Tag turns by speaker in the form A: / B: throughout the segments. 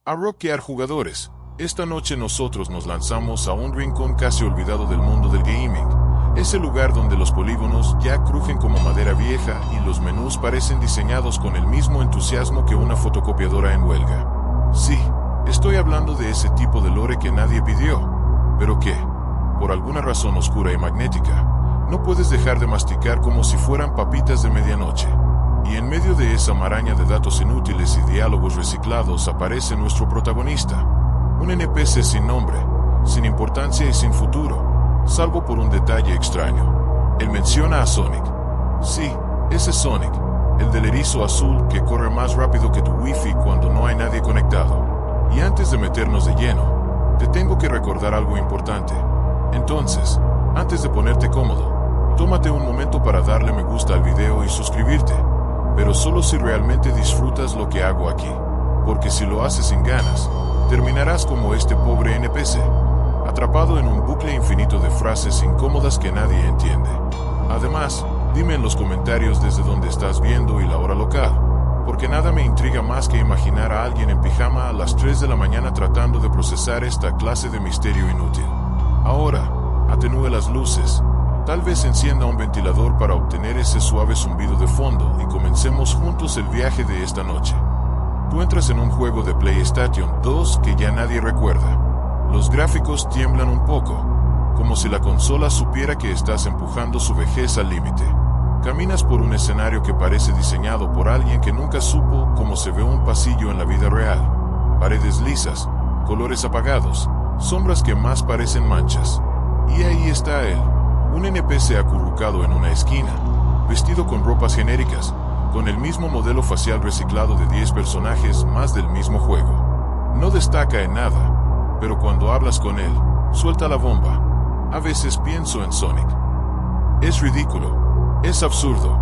A: A rockear jugadores. Esta noche nosotros nos lanzamos a un rincón casi olvidado del mundo del gaming. Ese lugar donde los polígonos ya crujen como madera vieja y los menús parecen diseñados con el mismo entusiasmo que una fotocopiadora en huelga. Sí, estoy hablando de ese tipo de lore que nadie pidió, pero que, por alguna razón oscura y magnética, no puedes dejar de masticar como si fueran papitas de medianoche. Y en medio de esa maraña de datos inútiles y diálogos reciclados aparece nuestro protagonista. Un NPC sin nombre, sin importancia y sin futuro, salvo por un detalle extraño. Él menciona a Sonic. Sí, ese Sonic, el del erizo azul que corre más rápido que tu wifi cuando no hay nadie conectado. Y antes de meternos de lleno, te tengo que recordar algo importante. Entonces, antes de ponerte cómodo, tómate un momento para darle me gusta al video y suscribirte. Pero solo si realmente disfrutas lo que hago aquí, porque si lo haces sin ganas, terminarás como este pobre NPC, atrapado en un bucle infinito de frases incómodas que nadie entiende. Además, dime en los comentarios desde dónde estás viendo y la hora local, porque nada me intriga más que imaginar a alguien en pijama a las 3 de la mañana tratando de procesar esta clase de misterio inútil. Ahora, atenúe las luces. Tal vez encienda un ventilador para obtener ese suave zumbido de fondo y comencemos juntos el viaje de esta noche. Tú entras en un juego de PlayStation 2 que ya nadie recuerda. Los gráficos tiemblan un poco, como si la consola supiera que estás empujando su vejez al límite. Caminas por un escenario que parece diseñado por alguien que nunca supo cómo se ve un pasillo en la vida real. Paredes lisas, colores apagados, sombras que más parecen manchas. Y ahí está él. Un NPC acurrucado en una esquina, vestido con ropas genéricas, con el mismo modelo facial reciclado de 10 personajes más del mismo juego. No destaca en nada, pero cuando hablas con él, suelta la bomba. A veces pienso en Sonic. Es ridículo, es absurdo,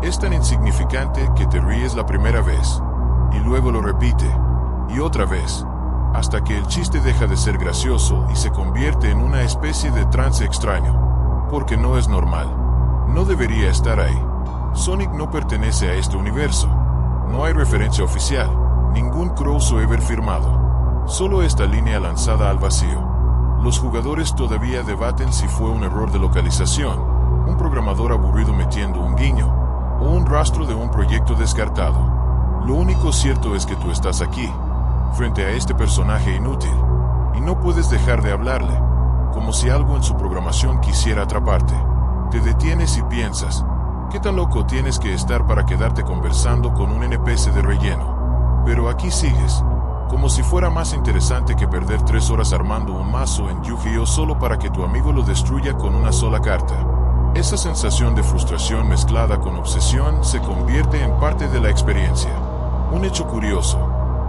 A: es tan insignificante que te ríes la primera vez, y luego lo repite, y otra vez, hasta que el chiste deja de ser gracioso y se convierte en una especie de trance extraño. Porque no es normal. No debería estar ahí. Sonic no pertenece a este universo. No hay referencia oficial, ningún crossover firmado. Solo esta línea lanzada al vacío. Los jugadores todavía debaten si fue un error de localización, un programador aburrido metiendo un guiño, o un rastro de un proyecto descartado. Lo único cierto es que tú estás aquí, frente a este personaje inútil, y no puedes dejar de hablarle. Como si algo en su programación quisiera atraparte. Te detienes y piensas, ¿qué tan loco tienes que estar para quedarte conversando con un NPC de relleno? Pero aquí sigues, como si fuera más interesante que perder 3 horas armando un mazo en Yu-Gi-Oh solo para que tu amigo lo destruya con una sola carta. Esa sensación de frustración mezclada con obsesión se convierte en parte de la experiencia. Un hecho curioso,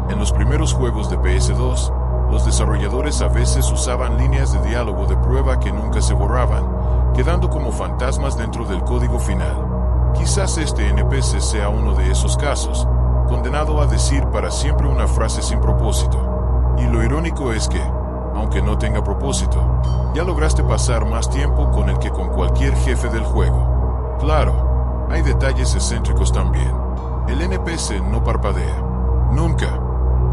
A: en los primeros juegos de PS2, los desarrolladores a veces usaban líneas de diálogo de prueba que nunca se borraban, quedando como fantasmas dentro del código final. Quizás este NPC sea uno de esos casos, condenado a decir para siempre una frase sin propósito. Y lo irónico es que, aunque no tenga propósito, ya lograste pasar más tiempo con él que con cualquier jefe del juego. Claro, hay detalles excéntricos también. El NPC no parpadea. Nunca.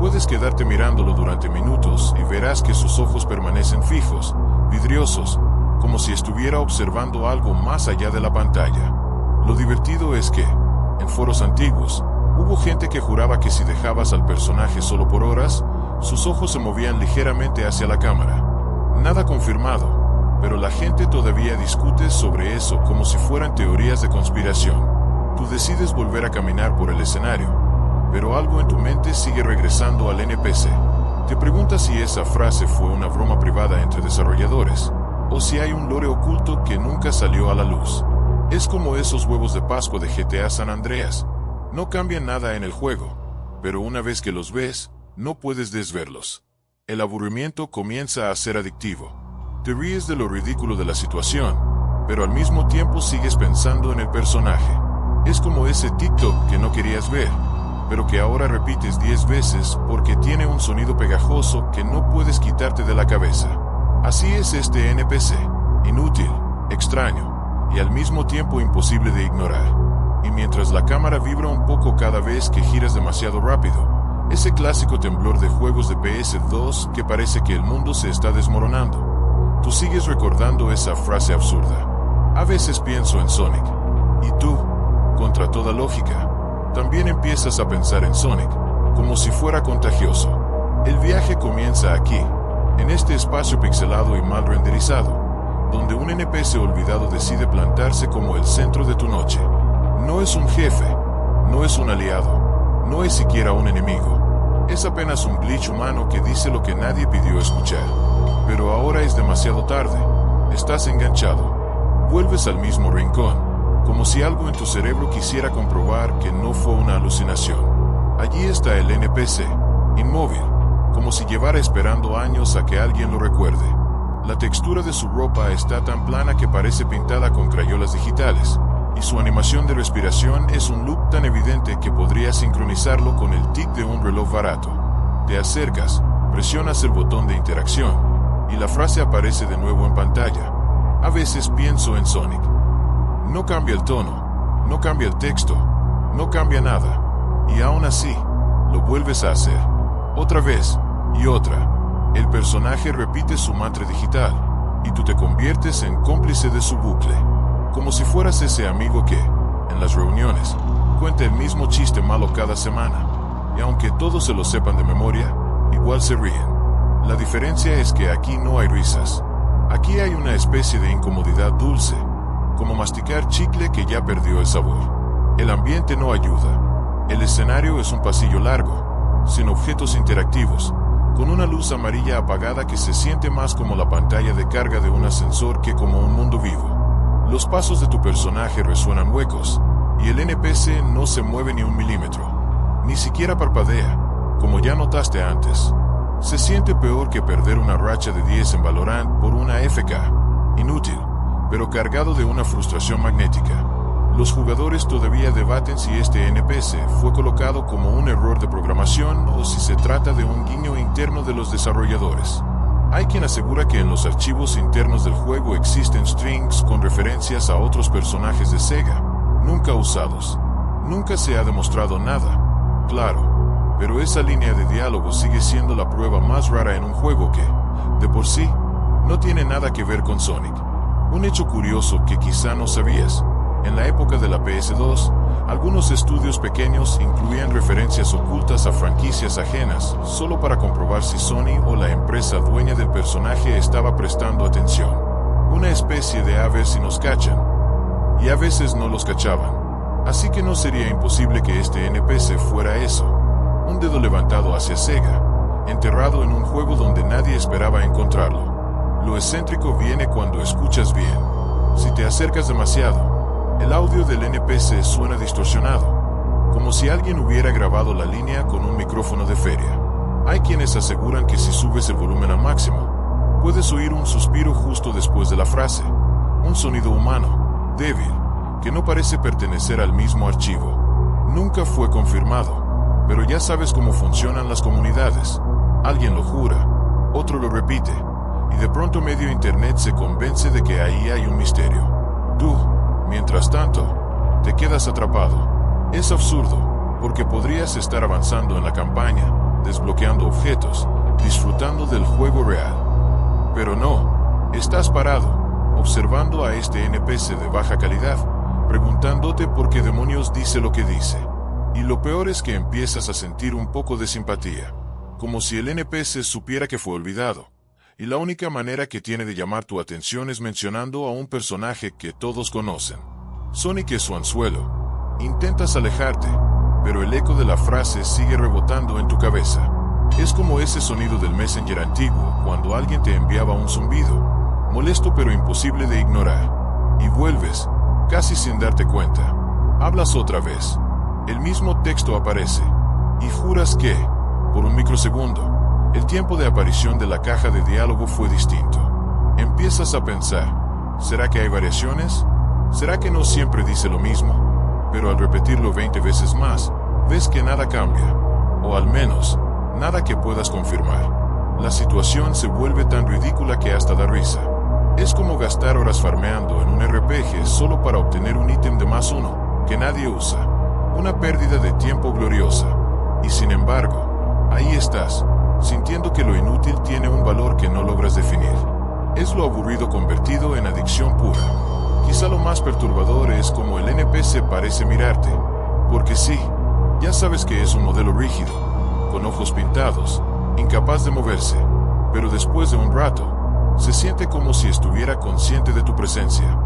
A: Puedes quedarte mirándolo durante minutos y verás que sus ojos permanecen fijos, vidriosos, como si estuviera observando algo más allá de la pantalla. Lo divertido es que, en foros antiguos, hubo gente que juraba que si dejabas al personaje solo por horas, sus ojos se movían ligeramente hacia la cámara. Nada confirmado, pero la gente todavía discute sobre eso como si fueran teorías de conspiración. Tú decides volver a caminar por el escenario, pero algo en tu mente sigue regresando al NPC. Te preguntas si esa frase fue una broma privada entre desarrolladores, o si hay un lore oculto que nunca salió a la luz. Es como esos huevos de Pascua de GTA San Andreas. No cambian nada en el juego, pero una vez que los ves, no puedes desverlos. El aburrimiento comienza a ser adictivo. Te ríes de lo ridículo de la situación, pero al mismo tiempo sigues pensando en el personaje. Es como ese TikTok que no querías ver, pero que ahora repites 10 veces porque tiene un sonido pegajoso que no puedes quitarte de la cabeza. Así es este NPC, inútil, extraño, y al mismo tiempo imposible de ignorar. Y mientras la cámara vibra un poco cada vez que giras demasiado rápido, Ese clásico temblor de juegos de PS2 que parece que el mundo se está desmoronando. Tú sigues recordando esa frase absurda. A veces pienso en Sonic. Y tú, contra toda lógica, también empiezas a pensar en Sonic, como si fuera contagioso. El viaje comienza aquí, en este espacio pixelado y mal renderizado, donde un NPC olvidado decide plantarse como el centro de tu noche. No es un jefe, no es un aliado, no es siquiera un enemigo. Es apenas un glitch humano que dice lo que nadie pidió escuchar. Pero ahora es demasiado tarde. Estás enganchado. Vuelves al mismo rincón, como si algo en tu cerebro quisiera comprobar que no fue una alucinación. Allí está el NPC, inmóvil, como si llevara esperando años a que alguien lo recuerde. La textura de su ropa está tan plana que parece pintada con crayolas digitales, y su animación de respiración es un loop tan evidente que podría sincronizarlo con el tic de un reloj barato. Te acercas, presionas el botón de interacción, y la frase aparece de nuevo en pantalla. A veces pienso en Sonic. No cambia el tono, no cambia el texto, no cambia nada, y aún así, lo vuelves a hacer. Otra vez, y otra. El personaje repite su mantra digital, y tú te conviertes en cómplice de su bucle. Como si fueras ese amigo que, en las reuniones, cuenta el mismo chiste malo cada semana, y aunque todos se lo sepan de memoria, igual se ríen. La diferencia es que aquí no hay risas. Aquí hay una especie de incomodidad dulce, como masticar chicle que ya perdió el sabor. El ambiente no ayuda. El escenario es un pasillo largo, sin objetos interactivos, con una luz amarilla apagada que se siente más como la pantalla de carga de un ascensor que como un mundo vivo. Los pasos de tu personaje resuenan huecos, y el NPC no se mueve ni un milímetro. Ni siquiera parpadea, como ya notaste antes. Se siente peor que perder una racha de 10 en Valorant por una FK. Inútil, pero cargado de una frustración magnética. Los jugadores todavía debaten si este NPC fue colocado como un error de programación o si se trata de un guiño interno de los desarrolladores. Hay quien asegura que en los archivos internos del juego existen strings con referencias a otros personajes de Sega, nunca usados. Nunca se ha demostrado nada, claro, pero esa línea de diálogo sigue siendo la prueba más rara en un juego que, de por sí, no tiene nada que ver con Sonic. Un hecho curioso que quizá no sabías. En la época de la PS2, algunos estudios pequeños incluían referencias ocultas a franquicias ajenas, solo para comprobar si Sony o la empresa dueña del personaje estaba prestando atención. Una especie de a ver si nos cachan. Y a veces no los cachaban. Así que no sería imposible que este NPC fuera eso. Un dedo levantado hacia Sega, enterrado en un juego donde nadie esperaba encontrarlo. Lo excéntrico viene cuando escuchas bien. Si te acercas demasiado, el audio del NPC suena distorsionado, como si alguien hubiera grabado la línea con un micrófono de feria. Hay quienes aseguran que si subes el volumen al máximo, puedes oír un suspiro justo después de la frase, un sonido humano, débil, que no parece pertenecer al mismo archivo. Nunca fue confirmado, pero ya sabes cómo funcionan las comunidades. Alguien lo jura, otro lo repite, y de pronto medio internet se convence de que ahí hay un misterio. Tú, mientras tanto, te quedas atrapado. Es absurdo, porque podrías estar avanzando en la campaña, desbloqueando objetos, disfrutando del juego real. Pero no, estás parado, observando a este NPC de baja calidad, preguntándote por qué demonios dice lo que dice. Y lo peor es que empiezas a sentir un poco de simpatía, como si el NPC supiera que fue olvidado. Y la única manera que tiene de llamar tu atención es mencionando a un personaje que todos conocen. Sonic es su anzuelo. Intentas alejarte, pero el eco de la frase sigue rebotando en tu cabeza. Es como ese sonido del Messenger antiguo cuando alguien te enviaba un zumbido, molesto pero imposible de ignorar. Y vuelves, casi sin darte cuenta. Hablas otra vez. El mismo texto aparece. Y juras que, por un microsegundo, el tiempo de aparición de la caja de diálogo fue distinto. Empiezas a pensar, ¿será que hay variaciones? ¿Será que no siempre dice lo mismo? Pero al repetirlo 20 veces más, ves que nada cambia. O al menos, nada que puedas confirmar. La situación se vuelve tan ridícula que hasta da risa. Es como gastar horas farmeando en un RPG solo para obtener un ítem de +1, que nadie usa. Una pérdida de tiempo gloriosa. Y sin embargo, Ahí estás, sintiendo que lo inútil tiene un valor que no logras definir. Es lo aburrido convertido en adicción pura. Quizá lo más perturbador es cómo el NPC parece mirarte. Porque sí, ya sabes que es un modelo rígido, con ojos pintados, incapaz de moverse. Pero después de un rato, se siente como si estuviera consciente de tu presencia.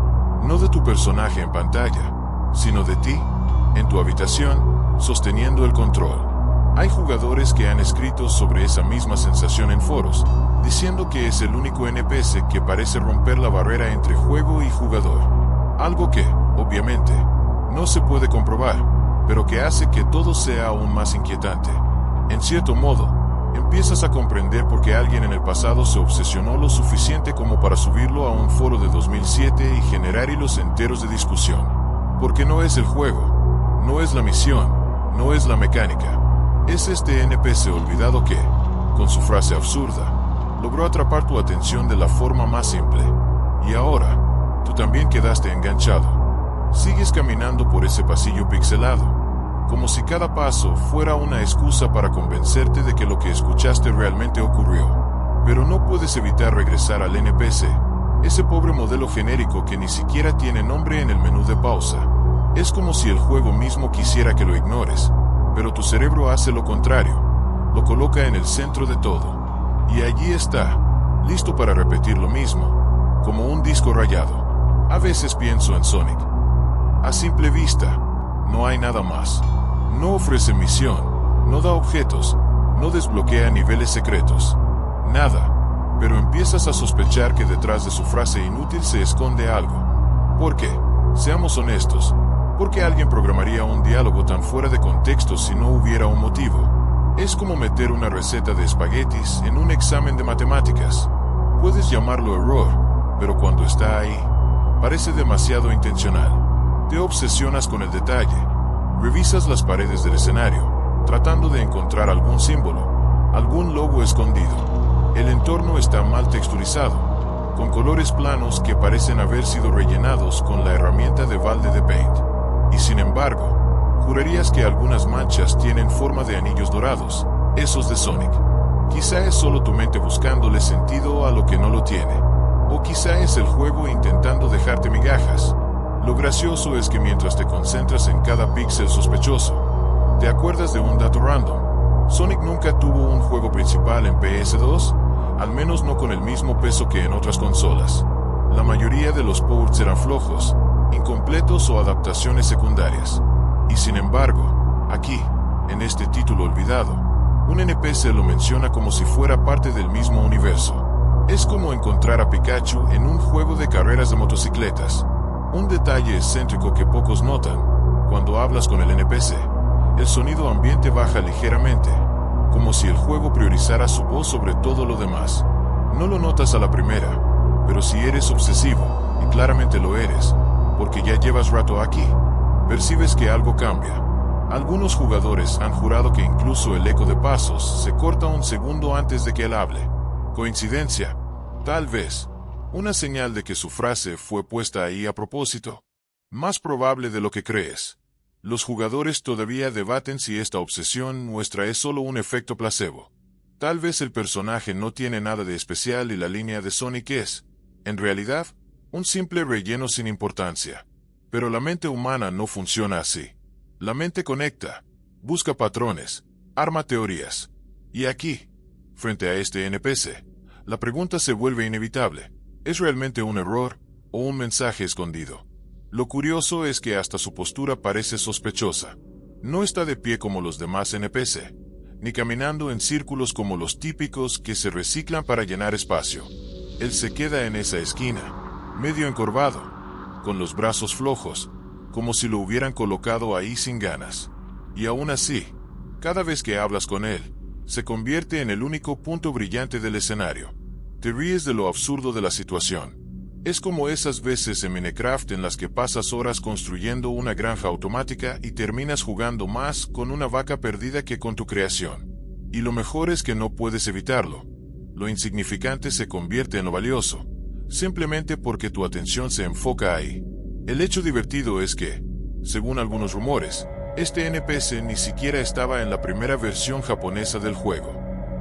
A: No de tu personaje en pantalla, sino de ti, en tu habitación, sosteniendo el control. Hay jugadores que han escrito sobre esa misma sensación en foros, diciendo que es el único NPC que parece romper la barrera entre juego y jugador. Algo que, obviamente, no se puede comprobar, pero que hace que todo sea aún más inquietante. En cierto modo, empiezas a comprender por qué alguien en el pasado se obsesionó lo suficiente como para subirlo a un foro de 2007 y generar hilos enteros de discusión. Porque no es el juego, no es la misión, no es la mecánica. Es este NPC olvidado que, con su frase absurda, logró atrapar tu atención de la forma más simple. Y ahora, tú también quedaste enganchado. Sigues caminando por ese pasillo pixelado, como si cada paso fuera una excusa para convencerte de que lo que escuchaste realmente ocurrió. Pero no puedes evitar regresar al NPC, ese pobre modelo genérico que ni siquiera tiene nombre en el menú de pausa. Es como si el juego mismo quisiera que lo ignores, pero tu cerebro hace lo contrario, lo coloca en el centro de todo. Y allí está, listo para repetir lo mismo, como un disco rayado. A veces pienso en Sonic. A simple vista, no hay nada más. No ofrece misión, no da objetos, no desbloquea niveles secretos. Nada. Pero empiezas a sospechar que detrás de su frase inútil se esconde algo. ¿Por qué? Seamos honestos. ¿Por qué alguien programaría un diálogo tan fuera de contexto si no hubiera un motivo? Es como meter una receta de espaguetis en un examen de matemáticas. Puedes llamarlo error, pero cuando está ahí, parece demasiado intencional. Te obsesionas con el detalle. Revisas las paredes del escenario, tratando de encontrar algún símbolo, algún logo escondido. El entorno está mal texturizado, con colores planos que parecen haber sido rellenados con la herramienta de balde de Paint. Y sin embargo, jurarías que algunas manchas tienen forma de anillos dorados, esos de Sonic. Quizá es solo tu mente buscándole sentido a lo que no lo tiene. O quizá es el juego intentando dejarte migajas. Lo gracioso es que mientras te concentras en cada píxel sospechoso, te acuerdas de un dato random. Sonic nunca tuvo un juego principal en PS2, al menos no con el mismo peso que en otras consolas. La mayoría de los ports eran flojos, incompletos o adaptaciones secundarias. Y sin embargo, aquí, en este título olvidado, un NPC lo menciona como si fuera parte del mismo universo. Es como encontrar a Pikachu en un juego de carreras de motocicletas. Un detalle excéntrico que pocos notan: cuando hablas con el NPC, el sonido ambiente baja ligeramente, como si el juego priorizara su voz sobre todo lo demás. No lo notas a la primera, pero si eres obsesivo, y claramente lo eres, porque ya llevas rato aquí, percibes que algo cambia. Algunos jugadores han jurado que incluso el eco de pasos se corta un segundo antes de que él hable. ¿Coincidencia? Tal vez. Una señal de que su frase fue puesta ahí a propósito. Más probable de lo que crees. Los jugadores todavía debaten si esta obsesión nuestra es solo un efecto placebo. Tal vez el personaje no tiene nada de especial y la línea de Sonic es, en realidad, un simple relleno sin importancia. Pero la mente humana no funciona así. La mente conecta, busca patrones, arma teorías. Y aquí, frente a este NPC, la pregunta se vuelve inevitable. ¿Es realmente un error o un mensaje escondido? Lo curioso es que hasta su postura parece sospechosa. No está de pie como los demás NPC, ni caminando en círculos como los típicos que se reciclan para llenar espacio. Él se queda en esa esquina, medio encorvado, con los brazos flojos, como si lo hubieran colocado ahí sin ganas. Y aún así, cada vez que hablas con él, se convierte en el único punto brillante del escenario. Te ríes de lo absurdo de la situación. Es como esas veces en Minecraft en las que pasas horas construyendo una granja automática y terminas jugando más con una vaca perdida que con tu creación. Y lo mejor es que no puedes evitarlo. Lo insignificante se convierte en lo valioso, simplemente porque tu atención se enfoca ahí. El hecho divertido es que, según algunos rumores, Este NPC ni siquiera estaba en la primera versión japonesa del juego.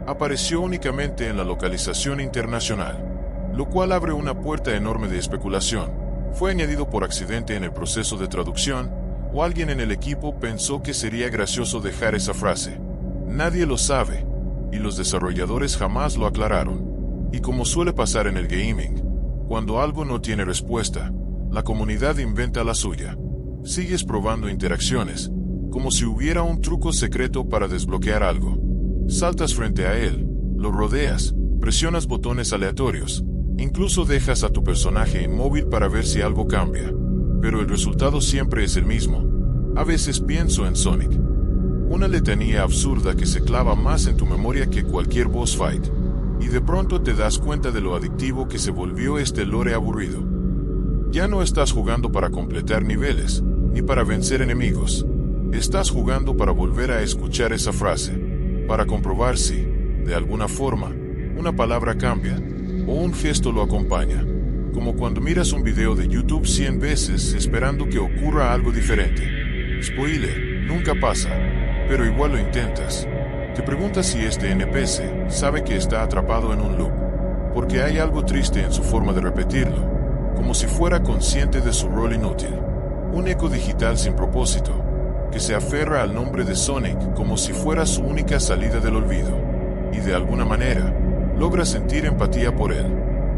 A: Apareció únicamente en la localización internacional, lo cual abre una puerta enorme de especulación. ¿Fue añadido por accidente en el proceso de traducción? ¿O alguien en el equipo pensó que sería gracioso dejar esa frase? Nadie lo sabe, y los desarrolladores jamás lo aclararon. Y como suele pasar en el gaming, cuando algo no tiene respuesta, la comunidad inventa la suya. Sigues probando interacciones, como si hubiera un truco secreto para desbloquear algo. Saltas frente a él, lo rodeas, presionas botones aleatorios, incluso dejas a tu personaje inmóvil para ver si algo cambia. Pero el resultado siempre es el mismo. A veces pienso en Sonic. Una letanía absurda que se clava más en tu memoria que cualquier boss fight. Y de pronto te das cuenta de lo adictivo que se volvió este lore aburrido. Ya no estás jugando para completar niveles, ni para vencer enemigos. Estás jugando para volver a escuchar esa frase, para comprobar si, de alguna forma, una palabra cambia, o un gesto lo acompaña. Como cuando miras un video de YouTube 100 veces esperando que ocurra algo diferente. Spoiler, nunca pasa, pero igual lo intentas. Te preguntas si este NPC sabe que está atrapado en un loop, porque hay algo triste en su forma de repetirlo, como si fuera consciente de su rol inútil. Un eco digital sin propósito, que se aferra al nombre de Sonic como si fuera su única salida del olvido, y de alguna manera, logra sentir empatía por él,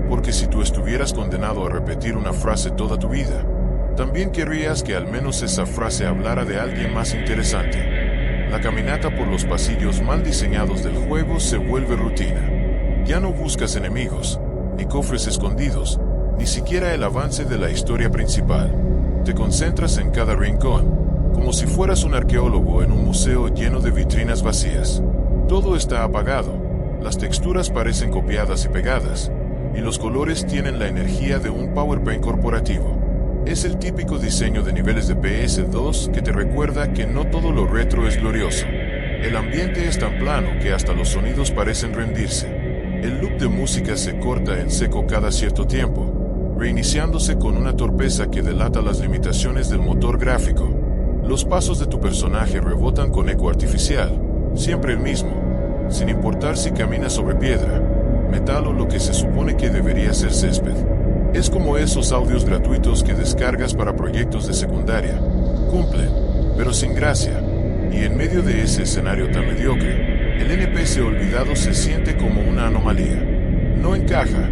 A: porque si tú estuvieras condenado a repetir una frase toda tu vida, también querrías que al menos esa frase hablara de alguien más interesante. La caminata por los pasillos mal diseñados del juego se vuelve rutina. Ya no buscas enemigos, ni cofres escondidos, ni siquiera el avance de la historia principal. Te concentras en cada rincón, como si fueras un arqueólogo en un museo lleno de vitrinas vacías. Todo está apagado, las texturas parecen copiadas y pegadas, y los colores tienen la energía de un PowerPoint corporativo. Es el típico diseño de niveles de PS2 que te recuerda que no todo lo retro es glorioso. El ambiente es tan plano que hasta los sonidos parecen rendirse. El loop de música se corta en seco cada cierto tiempo, reiniciándose con una torpeza que delata las limitaciones del motor gráfico. Los pasos de tu personaje rebotan con eco artificial, siempre el mismo, sin importar si camina sobre piedra, metal o lo que se supone que debería ser césped. Es como esos audios gratuitos que descargas para proyectos de secundaria. Cumplen, pero sin gracia. Y en medio de ese escenario tan mediocre, el NPC olvidado se siente como una anomalía. No encaja,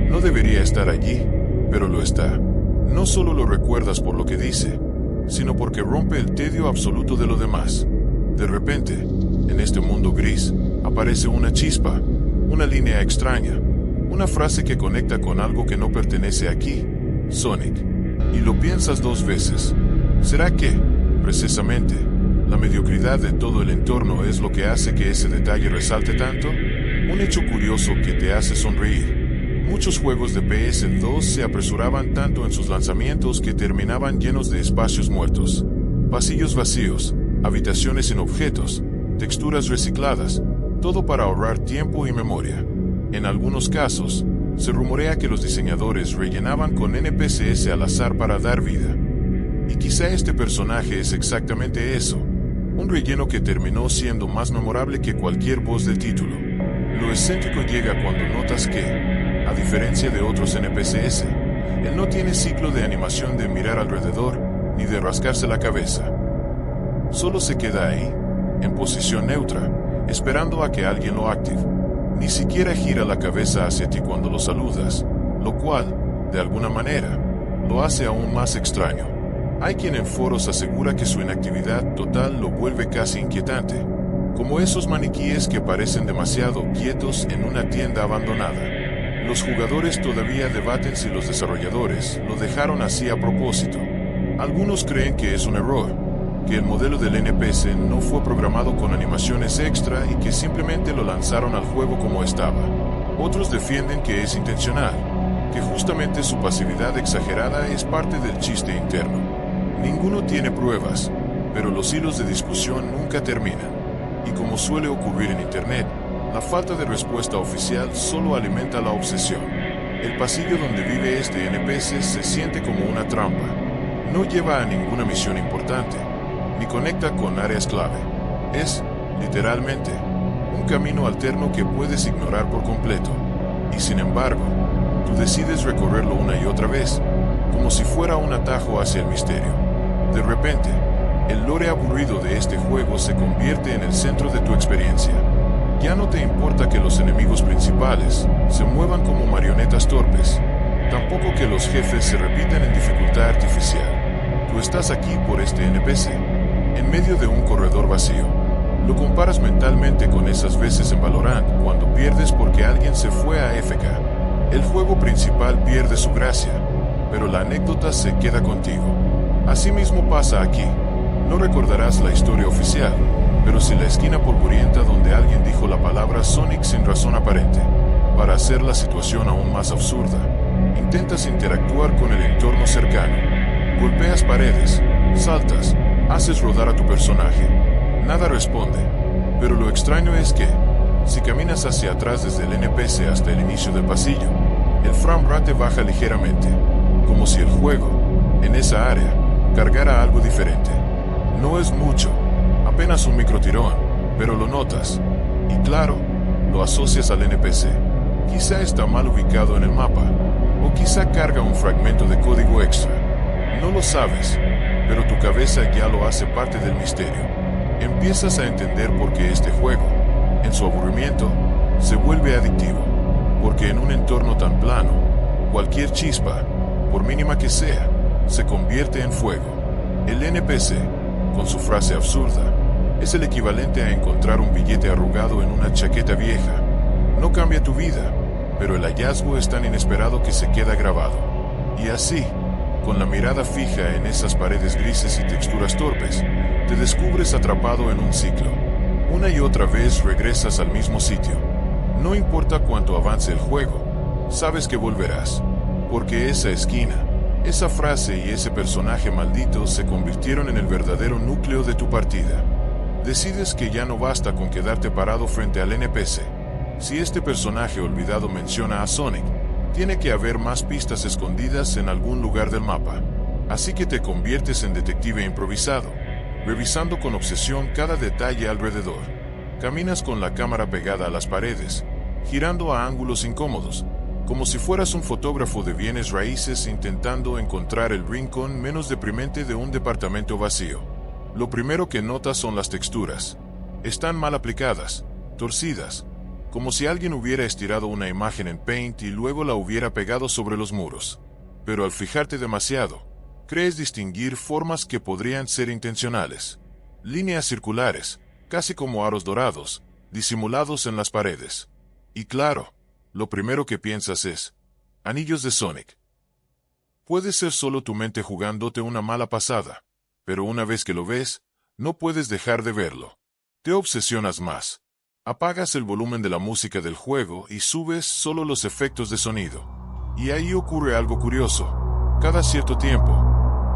A: no debería estar allí, pero lo está. No solo lo recuerdas por lo que dice, sino porque rompe el tedio absoluto de lo demás. De repente, en este mundo gris, aparece una chispa, una línea extraña, una frase que conecta con algo que no pertenece aquí, Sonic. Y lo piensas dos veces. ¿Será que, precisamente, la mediocridad de todo el entorno es lo que hace que ese detalle resalte tanto? Un hecho curioso que te hace sonreír. Muchos juegos de PS2 se apresuraban tanto en sus lanzamientos que terminaban llenos de espacios muertos. Pasillos vacíos, habitaciones sin objetos, texturas recicladas, todo para ahorrar tiempo y memoria. En algunos casos, se rumorea que los diseñadores rellenaban con NPCs al azar para dar vida. Y quizá este personaje es exactamente eso, un relleno que terminó siendo más memorable que cualquier voz del título. Lo excéntrico llega cuando notas que, a diferencia de otros NPCs, él no tiene ciclo de animación de mirar alrededor, ni de rascarse la cabeza. Solo se queda ahí, en posición neutra, esperando a que alguien lo active. Ni siquiera gira la cabeza hacia ti cuando lo saludas, lo cual, de alguna manera, lo hace aún más extraño. Hay quien en foros asegura que su inactividad total lo vuelve casi inquietante, como esos maniquíes que parecen demasiado quietos en una tienda abandonada. Los jugadores todavía debaten si los desarrolladores lo dejaron así a propósito. Algunos creen que es un error, que el modelo del NPC no fue programado con animaciones extra y que simplemente lo lanzaron al juego como estaba. Otros defienden que es intencional, que justamente su pasividad exagerada es parte del chiste interno. Ninguno tiene pruebas, pero los hilos de discusión nunca terminan. Y como suele ocurrir en Internet, la falta de respuesta oficial solo alimenta la obsesión. El pasillo donde vive este NPC se siente como una trampa. No lleva a ninguna misión importante, ni conecta con áreas clave. Es, literalmente, un camino alterno que puedes ignorar por completo. Y sin embargo, tú decides recorrerlo una y otra vez, como si fuera un atajo hacia el misterio. De repente, el lore aburrido de este juego se convierte en el centro de tu experiencia. Ya no te importa que los enemigos principales se muevan como marionetas torpes, tampoco que los jefes se repitan en dificultad artificial. Tú estás aquí por este NPC, en medio de un corredor vacío. Lo comparas mentalmente con esas veces en Valorant cuando pierdes porque alguien se fue a AFK. El juego principal pierde su gracia, pero la anécdota se queda contigo. Asimismo pasa aquí. No recordarás la historia oficial, pero si la esquina polvorienta donde alguien dijo la palabra Sonic sin razón aparente, para hacer la situación aún más absurda, intentas interactuar con el entorno cercano. Golpeas paredes, saltas, haces rodar a tu personaje. Nada responde, pero lo extraño es que, si caminas hacia atrás desde el NPC hasta el inicio del pasillo, el frame rate baja ligeramente, como si el juego, en esa área, cargara algo diferente. No es mucho, apenas un microtirón, pero lo notas, y claro, lo asocias al NPC. Quizá está mal ubicado en el mapa, o quizá carga un fragmento de código extra. No lo sabes, pero tu cabeza ya lo hace parte del misterio. Empiezas a entender por qué este juego, en su aburrimiento, se vuelve adictivo. Porque en un entorno tan plano, cualquier chispa, por mínima que sea, se convierte en fuego. El NPC, con su frase absurda, es el equivalente a encontrar un billete arrugado en una chaqueta vieja. No cambia tu vida, pero el hallazgo es tan inesperado que se queda grabado. Y así, con la mirada fija en esas paredes grises y texturas torpes, te descubres atrapado en un ciclo. Una y otra vez regresas al mismo sitio. No importa cuánto avance el juego, sabes que volverás, porque esa esquina, esa frase y ese personaje maldito se convirtieron en el verdadero núcleo de tu partida. Decides que ya no basta con quedarte parado frente al NPC. Si este personaje olvidado menciona a Sonic, tiene que haber más pistas escondidas en algún lugar del mapa. Así que te conviertes en detective improvisado, revisando con obsesión cada detalle alrededor. Caminas con la cámara pegada a las paredes, girando a ángulos incómodos, como si fueras un fotógrafo de bienes raíces intentando encontrar el rincón menos deprimente de un departamento vacío. Lo primero que notas son las texturas. Están mal aplicadas, torcidas, como si alguien hubiera estirado una imagen en Paint y luego la hubiera pegado sobre los muros. Pero al fijarte demasiado, crees distinguir formas que podrían ser intencionales. Líneas circulares, casi como aros dorados, disimulados en las paredes. Y claro, lo primero que piensas es, anillos de Sonic. Puede ser solo tu mente jugándote una mala pasada, pero una vez que lo ves, no puedes dejar de verlo. Te obsesionas más. Apagas el volumen de la música del juego y subes solo los efectos de sonido. Y ahí ocurre algo curioso. Cada cierto tiempo,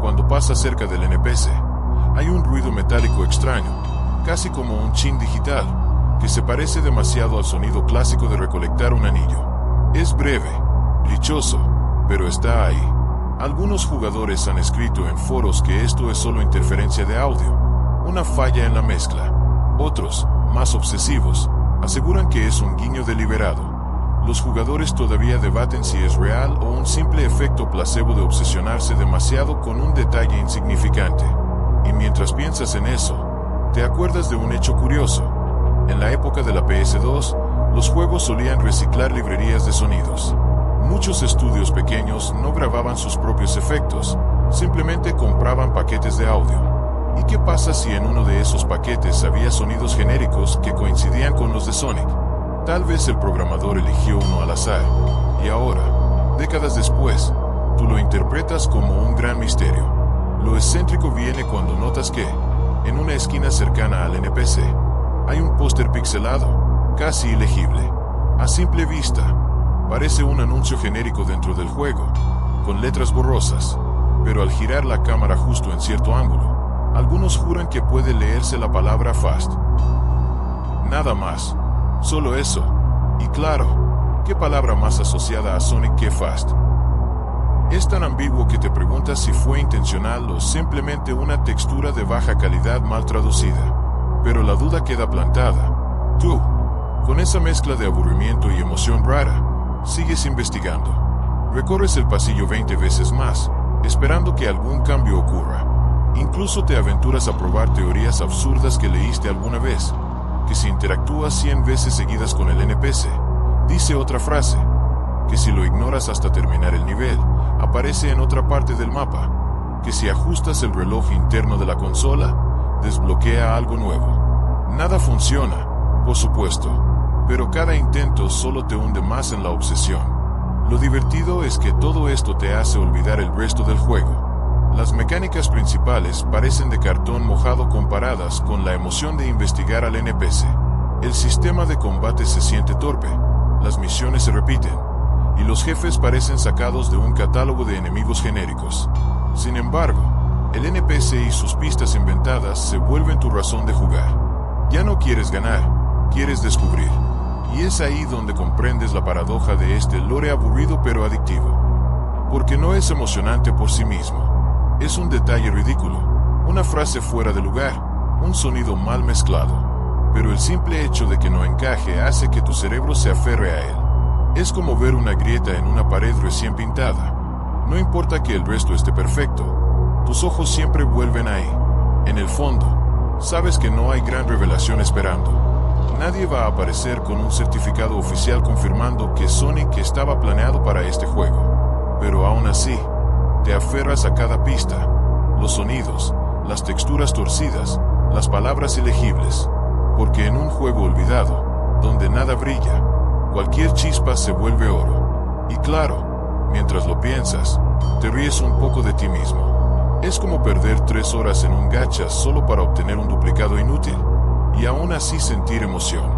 A: cuando pasas cerca del NPC, hay un ruido metálico extraño, casi como un chin digital, que se parece demasiado al sonido clásico de recolectar un anillo. Es breve, dichoso, pero está ahí. Algunos jugadores han escrito en foros que esto es solo interferencia de audio, una falla en la mezcla. Otros, más obsesivos, aseguran que es un guiño deliberado. Los jugadores todavía debaten si es real o un simple efecto placebo de obsesionarse demasiado con un detalle insignificante. Y mientras piensas en eso, te acuerdas de un hecho curioso. En la época de la PS2, los juegos solían reciclar librerías de sonidos. Muchos estudios pequeños no grababan sus propios efectos, simplemente compraban paquetes de audio. ¿Y qué pasa si en uno de esos paquetes había sonidos genéricos que coincidían con los de Sonic? Tal vez el programador eligió uno al azar, y ahora, décadas después, tú lo interpretas como un gran misterio. Lo excéntrico viene cuando notas que, en una esquina cercana al NPC, hay un póster pixelado, casi ilegible. A simple vista, parece un anuncio genérico dentro del juego, con letras borrosas, pero al girar la cámara justo en cierto ángulo, algunos juran que puede leerse la palabra Fast. Nada más. Solo eso. Y claro, ¿qué palabra más asociada a Sonic que Fast? Es tan ambiguo que te preguntas si fue intencional o simplemente una textura de baja calidad mal traducida. Pero la duda queda plantada. Tú, con esa mezcla de aburrimiento y emoción rara, sigues investigando. Recorres el pasillo 20 veces más, esperando que algún cambio ocurra. Incluso te aventuras a probar teorías absurdas que leíste alguna vez, que si interactúas 100 veces seguidas con el NPC, dice otra frase, que si lo ignoras hasta terminar el nivel, aparece en otra parte del mapa, que si ajustas el reloj interno de la consola, desbloquea algo nuevo. Nada funciona, por supuesto, pero cada intento solo te hunde más en la obsesión. Lo divertido es que todo esto te hace olvidar el resto del juego. Las mecánicas principales parecen de cartón mojado comparadas con la emoción de investigar al NPC. El sistema de combate se siente torpe, las misiones se repiten, y los jefes parecen sacados de un catálogo de enemigos genéricos. Sin embargo, el NPC y sus pistas inventadas se vuelven tu razón de jugar. Ya no quieres ganar, quieres descubrir. Y es ahí donde comprendes la paradoja de este lore aburrido pero adictivo. Porque no es emocionante por sí mismo. Es un detalle ridículo, una frase fuera de lugar, un sonido mal mezclado. Pero el simple hecho de que no encaje hace que tu cerebro se aferre a él. Es como ver una grieta en una pared recién pintada. No importa que el resto esté perfecto, tus ojos siempre vuelven ahí. En el fondo, sabes que no hay gran revelación esperando. Nadie va a aparecer con un certificado oficial confirmando que Sonic estaba planeado para este juego. Pero aún así, te aferras a cada pista, los sonidos, las texturas torcidas, las palabras ilegibles. Porque en un juego olvidado, donde nada brilla, cualquier chispa se vuelve oro. Y claro, mientras lo piensas, te ríes un poco de ti mismo. Es como perder 3 horas en un gacha solo para obtener un duplicado inútil, y aún así sentir emoción.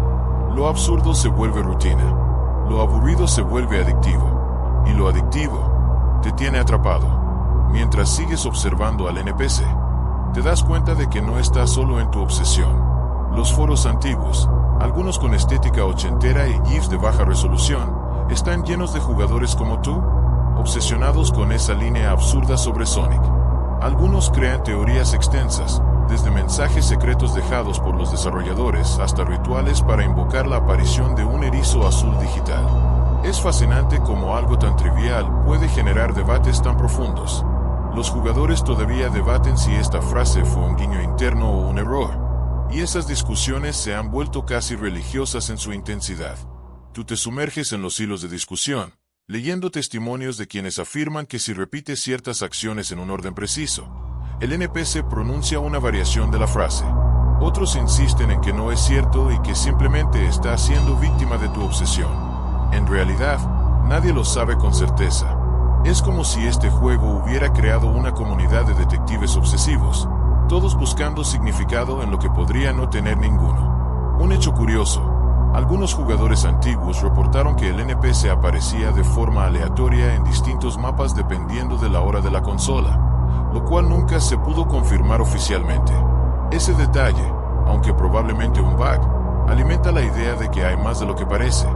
A: Lo absurdo se vuelve rutina, lo aburrido se vuelve adictivo, y lo adictivo te tiene atrapado. Mientras sigues observando al NPC, te das cuenta de que no estás solo en tu obsesión. Los foros antiguos, algunos con estética ochentera y GIFs de baja resolución, están llenos de jugadores como tú, obsesionados con esa línea absurda sobre Sonic. Algunos crean teorías extensas, desde mensajes secretos dejados por los desarrolladores hasta rituales para invocar la aparición de un erizo azul digital. Es fascinante cómo algo tan trivial puede generar debates tan profundos. Los jugadores todavía debaten si esta frase fue un guiño interno o un error, y esas discusiones se han vuelto casi religiosas en su intensidad. Tú te sumerges en los hilos de discusión, leyendo testimonios de quienes afirman que si repites ciertas acciones en un orden preciso, el NPC pronuncia una variación de la frase. Otros insisten en que no es cierto y que simplemente está siendo víctima de tu obsesión. En realidad, nadie lo sabe con certeza. Es como si este juego hubiera creado una comunidad de detectives obsesivos, todos buscando significado en lo que podría no tener ninguno. Un hecho curioso, algunos jugadores antiguos reportaron que el NPC aparecía de forma aleatoria en distintos mapas dependiendo de la hora de la consola, lo cual nunca se pudo confirmar oficialmente. Ese detalle, aunque probablemente un bug, alimenta la idea de que hay más de lo que parece,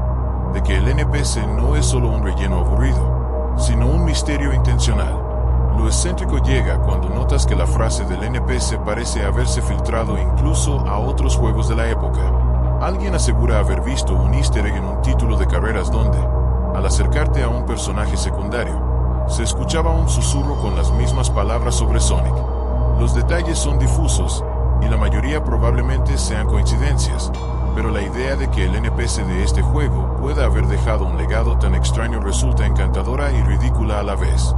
A: de que el NPC no es solo un relleno aburrido, sino un misterio intencional. Lo excéntrico llega cuando notas que la frase del NPC parece haberse filtrado incluso a otros juegos de la época. Alguien asegura haber visto un easter egg en un título de carreras donde, al acercarte a un personaje secundario, se escuchaba un susurro con las mismas palabras sobre Sonic. Los detalles son difusos, y la mayoría probablemente sean coincidencias, pero la idea de que el NPC de este juego pueda haber dejado un legado tan extraño resulta encantadora y ridícula a la vez.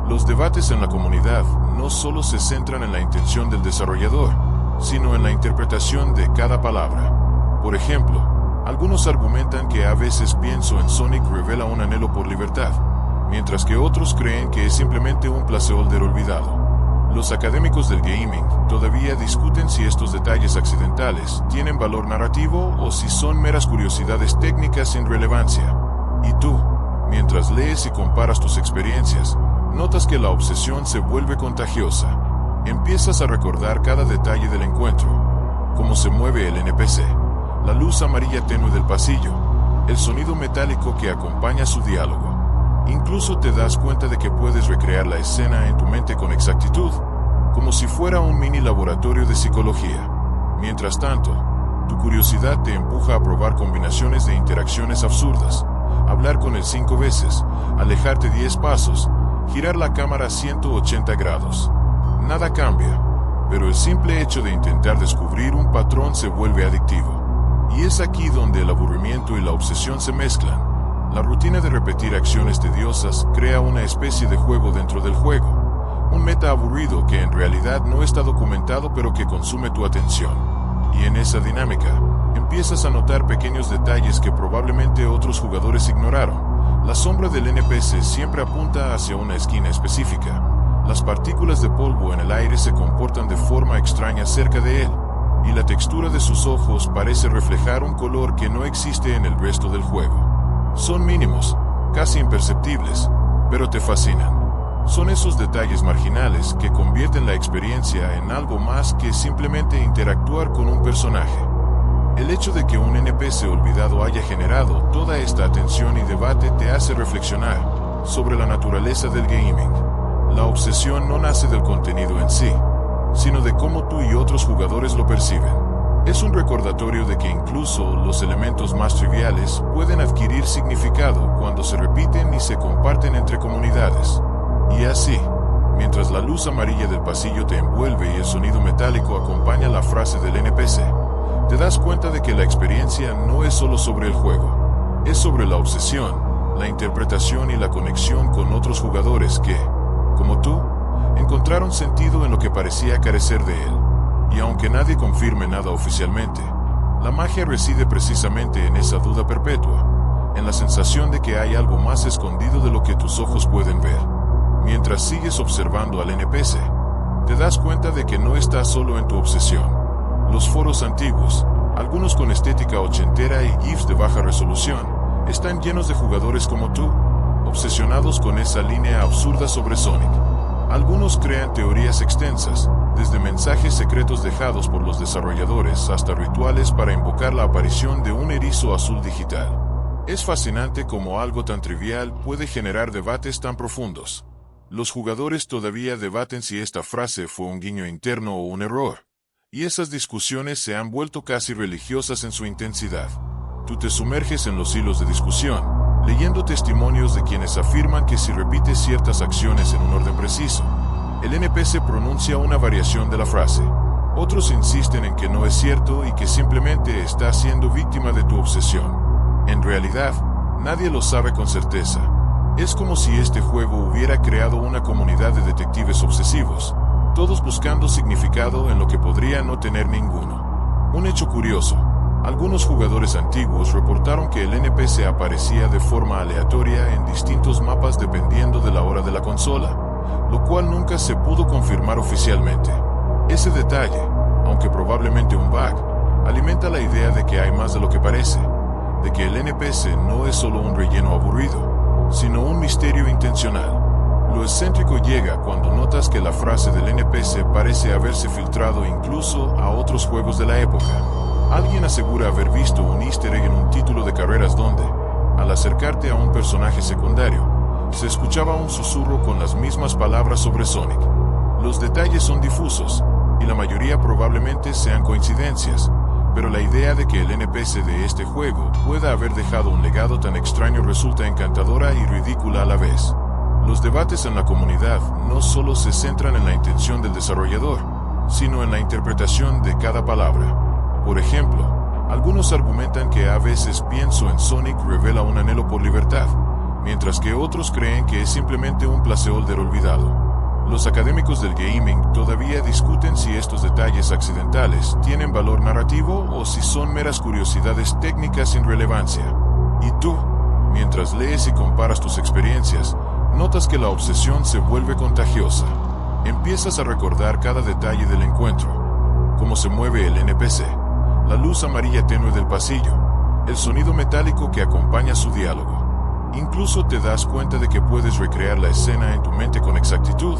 A: Los debates en la comunidad no solo se centran en la intención del desarrollador, sino en la interpretación de cada palabra. Por ejemplo, algunos argumentan que a veces pienso en Sonic revela un anhelo por libertad, mientras que otros creen que es simplemente un placeholder olvidado. Los académicos del gaming todavía discuten si estos detalles accidentales tienen valor narrativo o si son meras curiosidades técnicas sin relevancia. Y tú, mientras lees y comparas tus experiencias, notas que la obsesión se vuelve contagiosa. Empiezas a recordar cada detalle del encuentro, cómo se mueve el NPC, la luz amarilla tenue del pasillo, el sonido metálico que acompaña su diálogo. Incluso te das cuenta de que puedes recrear la escena en tu mente con exactitud, como si fuera un mini laboratorio de psicología. Mientras tanto, tu curiosidad te empuja a probar combinaciones de interacciones absurdas, hablar con él 5 veces, alejarte 10 pasos, girar la cámara 180 grados. Nada cambia, pero el simple hecho de intentar descubrir un patrón se vuelve adictivo. Y es aquí donde el aburrimiento y la obsesión se mezclan. La rutina de repetir acciones tediosas crea una especie de juego dentro del juego. Un meta aburrido que en realidad no está documentado pero que consume tu atención. Y en esa dinámica, empiezas a notar pequeños detalles que probablemente otros jugadores ignoraron. La sombra del NPC siempre apunta hacia una esquina específica. Las partículas de polvo en el aire se comportan de forma extraña cerca de él, y la textura de sus ojos parece reflejar un color que no existe en el resto del juego. Son mínimos, casi imperceptibles, pero te fascinan. Son esos detalles marginales que convierten la experiencia en algo más que simplemente interactuar con un personaje. El hecho de que un NPC olvidado haya generado toda esta atención y debate te hace reflexionar sobre la naturaleza del gaming. La obsesión no nace del contenido en sí, sino de cómo tú y otros jugadores lo perciben. Es un recordatorio de que incluso los elementos más triviales pueden adquirir significado cuando se repiten y se comparten entre comunidades. Y así, mientras la luz amarilla del pasillo te envuelve y el sonido metálico acompaña la frase del NPC, te das cuenta de que la experiencia no es solo sobre el juego, es sobre la obsesión, la interpretación y la conexión con otros jugadores que, como tú, encontraron sentido en lo que parecía carecer de él. Y aunque nadie confirme nada oficialmente, la magia reside precisamente en esa duda perpetua, en la sensación de que hay algo más escondido de lo que tus ojos pueden ver. Mientras sigues observando al NPC, te das cuenta de que no estás solo en tu obsesión. Los foros antiguos, algunos con estética ochentera y GIFs de baja resolución, están llenos de jugadores como tú, obsesionados con esa línea absurda sobre Sonic. Algunos crean teorías extensas, desde mensajes secretos dejados por los desarrolladores hasta rituales para invocar la aparición de un erizo azul digital. Es fascinante cómo algo tan trivial puede generar debates tan profundos. Los jugadores todavía debaten si esta frase fue un guiño interno o un error, y esas discusiones se han vuelto casi religiosas en su intensidad. Tú te sumerges en los hilos de discusión, leyendo testimonios de quienes afirman que si repites ciertas acciones en un orden preciso, el NPC pronuncia una variación de la frase. Otros insisten en que no es cierto y que simplemente está siendo víctima de tu obsesión. En realidad, nadie lo sabe con certeza. Es como si este juego hubiera creado una comunidad de detectives obsesivos, todos buscando significado en lo que podría no tener ninguno. Un hecho curioso: algunos jugadores antiguos reportaron que el NPC aparecía de forma aleatoria en distintos mapas dependiendo de la hora de la consola, lo cual nunca se pudo confirmar oficialmente. Ese detalle, aunque probablemente un bug, alimenta la idea de que hay más de lo que parece, de que el NPC no es solo un relleno aburrido, sino un misterio intencional. Lo excéntrico llega cuando notas que la frase del NPC parece haberse filtrado incluso a otros juegos de la época. Alguien asegura haber visto un easter egg en un título de carreras donde, al acercarte a un personaje secundario, se escuchaba un susurro con las mismas palabras sobre Sonic. Los detalles son difusos, y la mayoría probablemente sean coincidencias, pero la idea de que el NPC de este juego pueda haber dejado un legado tan extraño resulta encantadora y ridícula a la vez. Los debates en la comunidad no solo se centran en la intención del desarrollador, sino en la interpretación de cada palabra. Por ejemplo, algunos argumentan que a veces pienso en Sonic revela un anhelo por libertad, mientras que otros creen que es simplemente un placeholder olvidado. Los académicos del gaming todavía discuten si estos detalles accidentales tienen valor narrativo o si son meras curiosidades técnicas sin relevancia. Y tú, mientras lees y comparas tus experiencias, notas que la obsesión se vuelve contagiosa. Empiezas a recordar cada detalle del encuentro: cómo se mueve el NPC, la luz amarilla tenue del pasillo, el sonido metálico que acompaña su diálogo. Incluso te das cuenta de que puedes recrear la escena en tu mente con exactitud,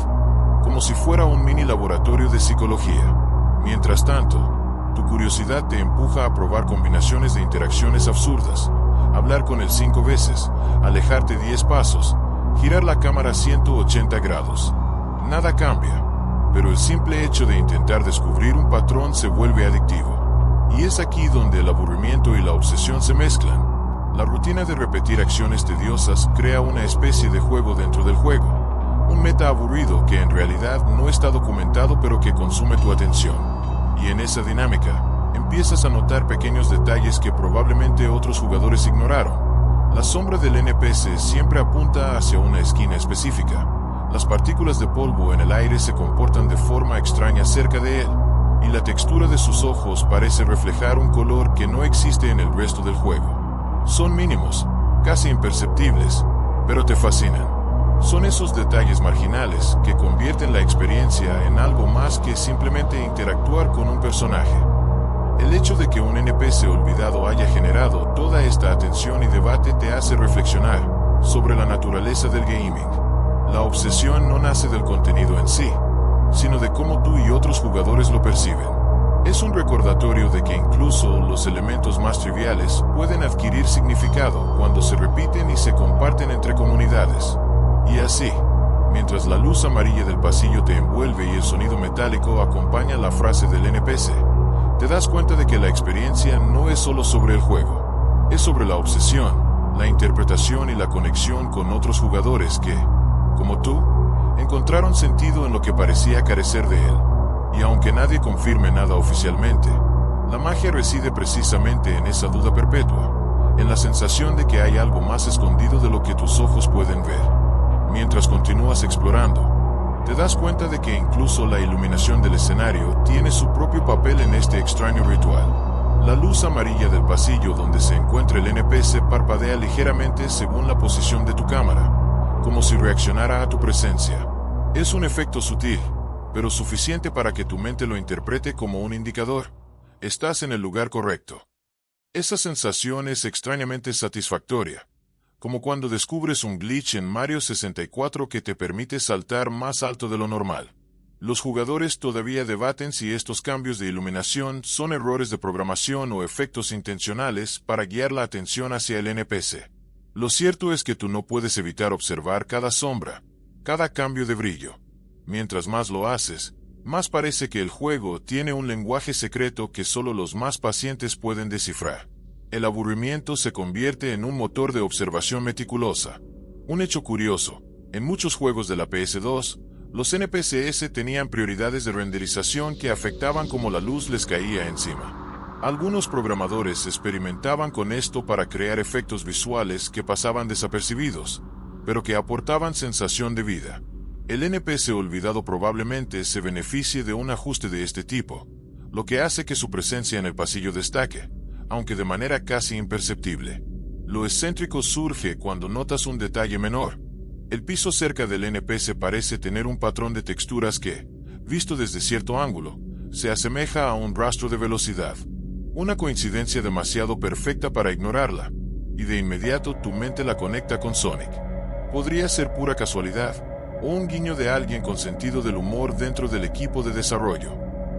A: como si fuera un mini laboratorio de psicología. Mientras tanto, tu curiosidad te empuja a probar combinaciones de interacciones absurdas, hablar con él 5 veces, alejarte 10 pasos, girar la cámara 180 grados. Nada cambia, pero el simple hecho de intentar descubrir un patrón se vuelve adictivo. Y es aquí donde el aburrimiento y la obsesión se mezclan. La rutina de repetir acciones tediosas crea una especie de juego dentro del juego. Un meta aburrido que en realidad no está documentado pero que consume tu atención. Y en esa dinámica, empiezas a notar pequeños detalles que probablemente otros jugadores ignoraron. La sombra del NPC siempre apunta hacia una esquina específica. Las partículas de polvo en el aire se comportan de forma extraña cerca de él, y la textura de sus ojos parece reflejar un color que no existe en el resto del juego. Son mínimos, casi imperceptibles, pero te fascinan. Son esos detalles marginales que convierten la experiencia en algo más que simplemente interactuar con un personaje. El hecho de que un NPC olvidado haya generado toda esta atención y debate te hace reflexionar sobre la naturaleza del gaming. La obsesión no nace del contenido en sí, sino de cómo tú y otros jugadores lo perciben. Es un recordatorio de que incluso los elementos más triviales pueden adquirir significado cuando se repiten y se comparten entre comunidades. Y así, mientras la luz amarilla del pasillo te envuelve y el sonido metálico acompaña la frase del NPC, te das cuenta de que la experiencia no es solo sobre el juego, es sobre la obsesión, la interpretación y la conexión con otros jugadores que, como tú, encontraron sentido en lo que parecía carecer de él. Y aunque nadie confirme nada oficialmente, la magia reside precisamente en esa duda perpetua, en la sensación de que hay algo más escondido de lo que tus ojos pueden ver. Mientras continúas explorando, te das cuenta de que incluso la iluminación del escenario tiene su propio papel en este extraño ritual. La luz amarilla del pasillo donde se encuentra el NPC parpadea ligeramente según la posición de tu cámara, como si reaccionara a tu presencia. Es un efecto sutil, pero suficiente para que tu mente lo interprete como un indicador. Estás en el lugar correcto. Esa sensación es extrañamente satisfactoria, como cuando descubres un glitch en Mario 64 que te permite saltar más alto de lo normal. Los jugadores todavía debaten si estos cambios de iluminación son errores de programación o efectos intencionales para guiar la atención hacia el NPC. Lo cierto es que tú no puedes evitar observar cada sombra, cada cambio de brillo. Mientras más lo haces, más parece que el juego tiene un lenguaje secreto que solo los más pacientes pueden descifrar. El aburrimiento se convierte en un motor de observación meticulosa. Un hecho curioso, en muchos juegos de la PS2, los NPCs tenían prioridades de renderización que afectaban cómo la luz les caía encima. Algunos programadores experimentaban con esto para crear efectos visuales que pasaban desapercibidos, pero que aportaban sensación de vida. El NPC olvidado probablemente se beneficie de un ajuste de este tipo, lo que hace que su presencia en el pasillo destaque, aunque de manera casi imperceptible. Lo excéntrico surge cuando notas un detalle menor. El piso cerca del NPC parece tener un patrón de texturas que, visto desde cierto ángulo, se asemeja a un rastro de velocidad. Una coincidencia demasiado perfecta para ignorarla, y de inmediato tu mente la conecta con Sonic. Podría ser pura casualidad, o un guiño de alguien con sentido del humor dentro del equipo de desarrollo.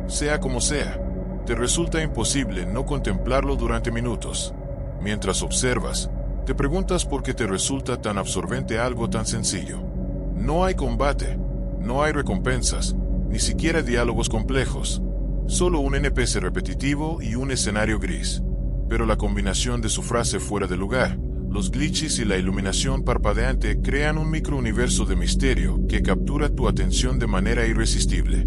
A: Sea como sea, te resulta imposible no contemplarlo durante minutos. Mientras observas, te preguntas por qué te resulta tan absorbente algo tan sencillo. No hay combate, no hay recompensas, ni siquiera diálogos complejos. Solo un NPC repetitivo y un escenario gris. Pero la combinación de su frase fuera de lugar, los glitches y la iluminación parpadeante crean un microuniverso de misterio que captura tu atención de manera irresistible.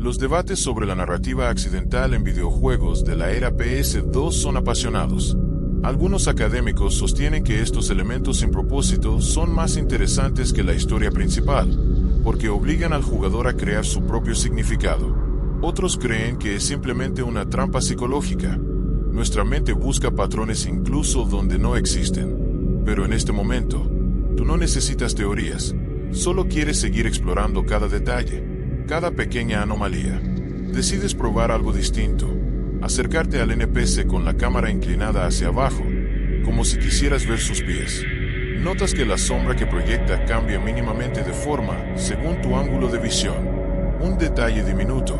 A: Los debates sobre la narrativa accidental en videojuegos de la era PS2 son apasionados. Algunos académicos sostienen que estos elementos sin propósito son más interesantes que la historia principal, porque obligan al jugador a crear su propio significado. Otros creen que es simplemente una trampa psicológica. Nuestra mente busca patrones incluso donde no existen. Pero en este momento, tú no necesitas teorías, solo quieres seguir explorando cada detalle, cada pequeña anomalía. Decides probar algo distinto, acercarte al NPC con la cámara inclinada hacia abajo, como si quisieras ver sus pies. Notas que la sombra que proyecta cambia mínimamente de forma según tu ángulo de visión. Un detalle diminuto,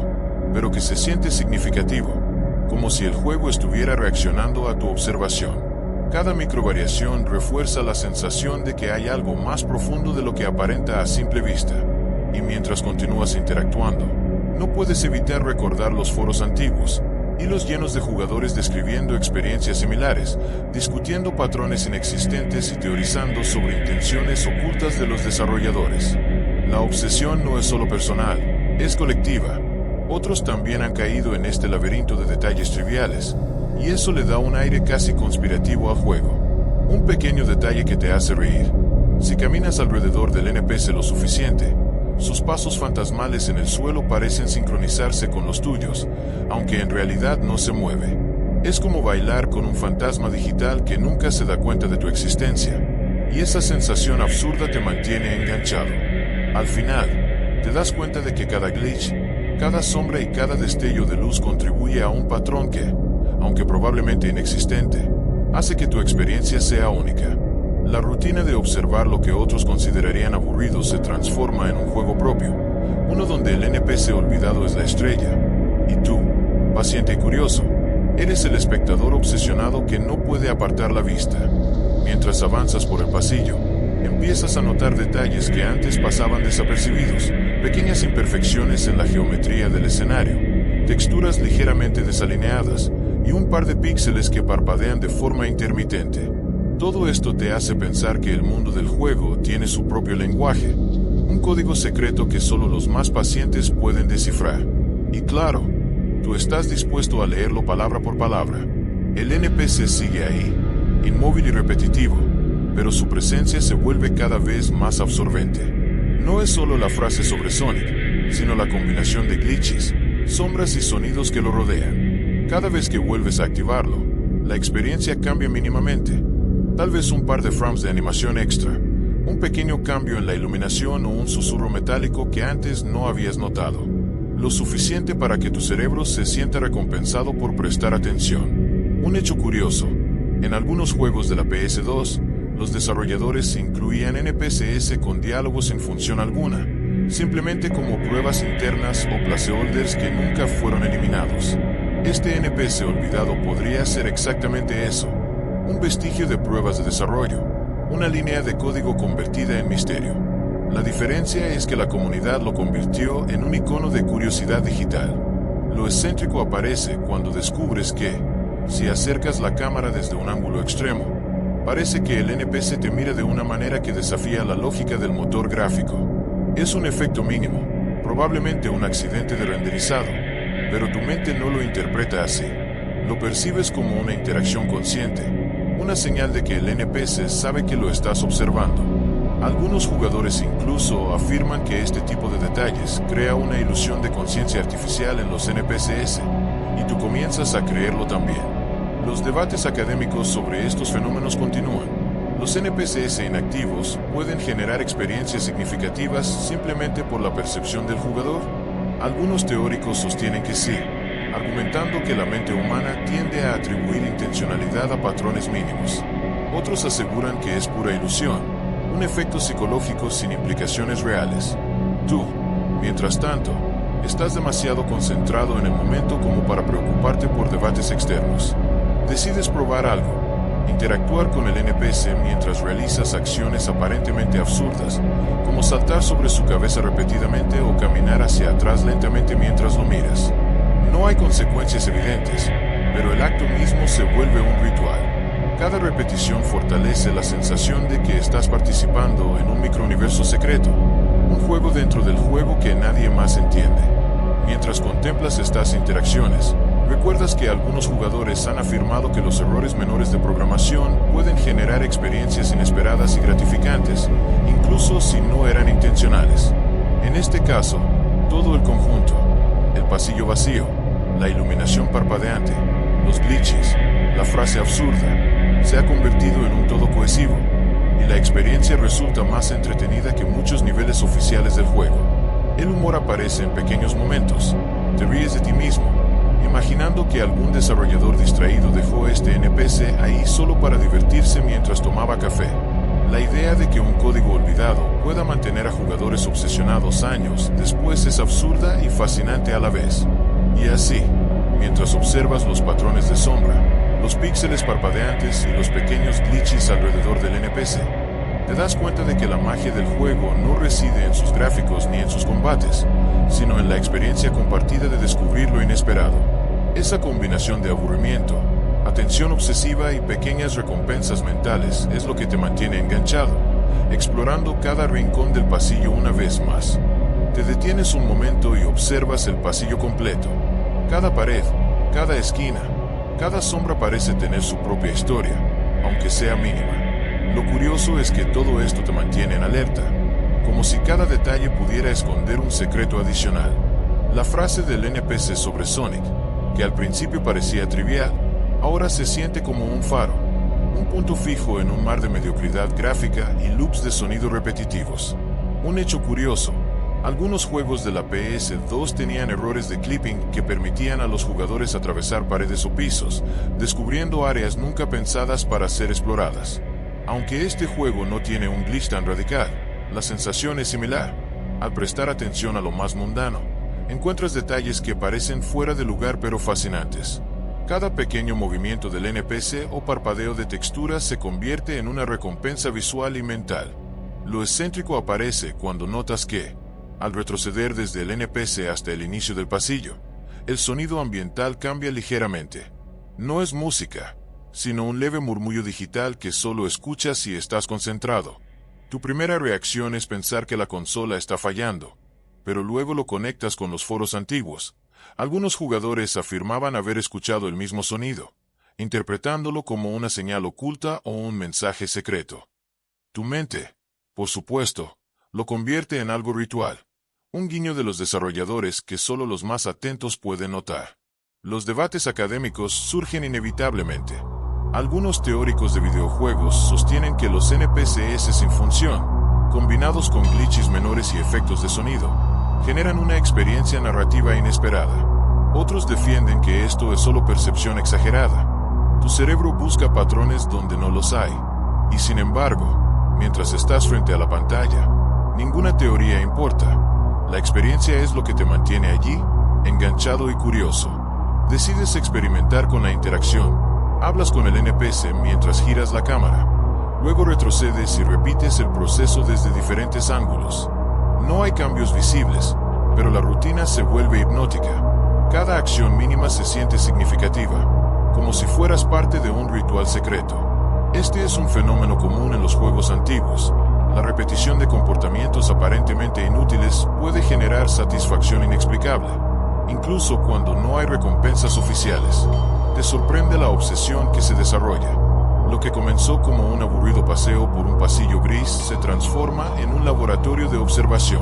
A: pero que se siente significativo, como si el juego estuviera reaccionando a tu observación. Cada microvariación refuerza la sensación de que hay algo más profundo de lo que aparenta a simple vista. Y mientras continúas interactuando, no puedes evitar recordar los foros antiguos, hilos llenos de jugadores describiendo experiencias similares, discutiendo patrones inexistentes y teorizando sobre intenciones ocultas de los desarrolladores. La obsesión no es solo personal, es colectiva. Otros también han caído en este laberinto de detalles triviales, y eso le da un aire casi conspirativo al juego. Un pequeño detalle que te hace reír. Si caminas alrededor del NPC lo suficiente, sus pasos fantasmales en el suelo parecen sincronizarse con los tuyos, aunque en realidad no se mueve. Es como bailar con un fantasma digital que nunca se da cuenta de tu existencia, y esa sensación absurda te mantiene enganchado. Al final, te das cuenta de que cada glitch, cada sombra y cada destello de luz contribuye a un patrón que, aunque probablemente inexistente, hace que tu experiencia sea única. La rutina de observar lo que otros considerarían aburrido se transforma en un juego propio, uno donde el NPC olvidado es la estrella, y tú, paciente y curioso, eres el espectador obsesionado que no puede apartar la vista. Mientras avanzas por el pasillo, empiezas a notar detalles que antes pasaban desapercibidos, pequeñas imperfecciones en la geometría del escenario, texturas ligeramente desalineadas y un par de píxeles que parpadean de forma intermitente. Todo esto te hace pensar que el mundo del juego tiene su propio lenguaje, un código secreto que solo los más pacientes pueden descifrar. Y claro, tú estás dispuesto a leerlo palabra por palabra. El NPC sigue ahí, inmóvil y repetitivo, pero su presencia se vuelve cada vez más absorbente. No es solo la frase sobre Sonic, sino la combinación de glitches, sombras y sonidos que lo rodean. Cada vez que vuelves a activarlo, la experiencia cambia mínimamente. Tal vez un par de frames de animación extra, un pequeño cambio en la iluminación o un susurro metálico que antes no habías notado. Lo suficiente para que tu cerebro se sienta recompensado por prestar atención. Un hecho curioso, en algunos juegos de la PS2, los desarrolladores incluían NPCs con diálogos sin función alguna, simplemente como pruebas internas o placeholders que nunca fueron eliminados. Este NPC olvidado podría ser exactamente eso. Un vestigio de pruebas de desarrollo, una línea de código convertida en misterio. La diferencia es que la comunidad lo convirtió en un icono de curiosidad digital. Lo excéntrico aparece cuando descubres que, si acercas la cámara desde un ángulo extremo, parece que el NPC te mira de una manera que desafía la lógica del motor gráfico. Es un efecto mínimo, probablemente un accidente de renderizado, pero tu mente no lo interpreta así. Lo percibes como una interacción consciente, una señal de que el NPC sabe que lo estás observando. Algunos jugadores incluso afirman que este tipo de detalles crea una ilusión de conciencia artificial en los NPCs, y tú comienzas a creerlo también. Los debates académicos sobre estos fenómenos continúan. ¿Los NPCs inactivos pueden generar experiencias significativas simplemente por la percepción del jugador? Algunos teóricos sostienen que sí, argumentando que la mente humana tiende a atribuir intencionalidad a patrones mínimos. Otros aseguran que es pura ilusión, un efecto psicológico sin implicaciones reales. Tú, mientras tanto, estás demasiado concentrado en el momento como para preocuparte por debates externos. Decides probar algo, interactuar con el NPC mientras realizas acciones aparentemente absurdas, como saltar sobre su cabeza repetidamente o caminar hacia atrás lentamente mientras lo miras. No hay consecuencias evidentes, pero el acto mismo se vuelve un ritual. Cada repetición fortalece la sensación de que estás participando en un microuniverso secreto, un juego dentro del juego que nadie más entiende. Mientras contemplas estas interacciones, recuerdas que algunos jugadores han afirmado que los errores menores de programación pueden generar experiencias inesperadas y gratificantes, incluso si no eran intencionales. En este caso, todo el conjunto, el pasillo vacío, la iluminación parpadeante, los glitches, la frase absurda, se ha convertido en un todo cohesivo, y la experiencia resulta más entretenida que muchos niveles oficiales del juego. El humor aparece en pequeños momentos. Te ríes de ti mismo, imaginando que algún desarrollador distraído dejó este NPC ahí solo para divertirse mientras tomaba café. La idea de que un código olvidado pueda mantener a jugadores obsesionados años después es absurda y fascinante a la vez. Y así, mientras observas los patrones de sombra, los píxeles parpadeantes y los pequeños glitches alrededor del NPC. Te das cuenta de que la magia del juego no reside en sus gráficos ni en sus combates, sino en la experiencia compartida de descubrir lo inesperado. Esa combinación de aburrimiento, atención obsesiva y pequeñas recompensas mentales es lo que te mantiene enganchado, explorando cada rincón del pasillo una vez más. Te detienes un momento y observas el pasillo completo. Cada pared, cada esquina, cada sombra parece tener su propia historia, aunque sea mínima. Lo curioso es que todo esto te mantiene en alerta, como si cada detalle pudiera esconder un secreto adicional. La frase del NPC sobre Sonic, que al principio parecía trivial, ahora se siente como un faro, un punto fijo en un mar de mediocridad gráfica y loops de sonido repetitivos. Un hecho curioso, algunos juegos de la PS2 tenían errores de clipping que permitían a los jugadores atravesar paredes o pisos, descubriendo áreas nunca pensadas para ser exploradas. Aunque este juego no tiene un glitch tan radical, la sensación es similar. Al prestar atención a lo más mundano, encuentras detalles que parecen fuera de lugar pero fascinantes. Cada pequeño movimiento del NPC o parpadeo de texturas se convierte en una recompensa visual y mental. Lo excéntrico aparece cuando notas que, al retroceder desde el NPC hasta el inicio del pasillo, el sonido ambiental cambia ligeramente. No es música, sino un leve murmullo digital que solo escuchas si estás concentrado. Tu primera reacción es pensar que la consola está fallando, pero luego lo conectas con los foros antiguos. Algunos jugadores afirmaban haber escuchado el mismo sonido, interpretándolo como una señal oculta o un mensaje secreto. Tu mente, por supuesto, lo convierte en algo ritual, un guiño de los desarrolladores que solo los más atentos pueden notar. Los debates académicos surgen inevitablemente. Algunos teóricos de videojuegos sostienen que los NPCs sin función, combinados con glitches menores y efectos de sonido, generan una experiencia narrativa inesperada. Otros defienden que esto es solo percepción exagerada. Tu cerebro busca patrones donde no los hay. Y sin embargo, mientras estás frente a la pantalla, ninguna teoría importa. La experiencia es lo que te mantiene allí, enganchado y curioso. Decides experimentar con la interacción. Hablas con el NPC mientras giras la cámara. Luego retrocedes y repites el proceso desde diferentes ángulos. No hay cambios visibles, pero la rutina se vuelve hipnótica. Cada acción mínima se siente significativa, como si fueras parte de un ritual secreto. Este es un fenómeno común en los juegos antiguos. La repetición de comportamientos aparentemente inútiles puede generar satisfacción inexplicable, incluso cuando no hay recompensas oficiales. Te sorprende la obsesión que se desarrolla. Lo que comenzó como un aburrido paseo por un pasillo gris se transforma en un laboratorio de observación.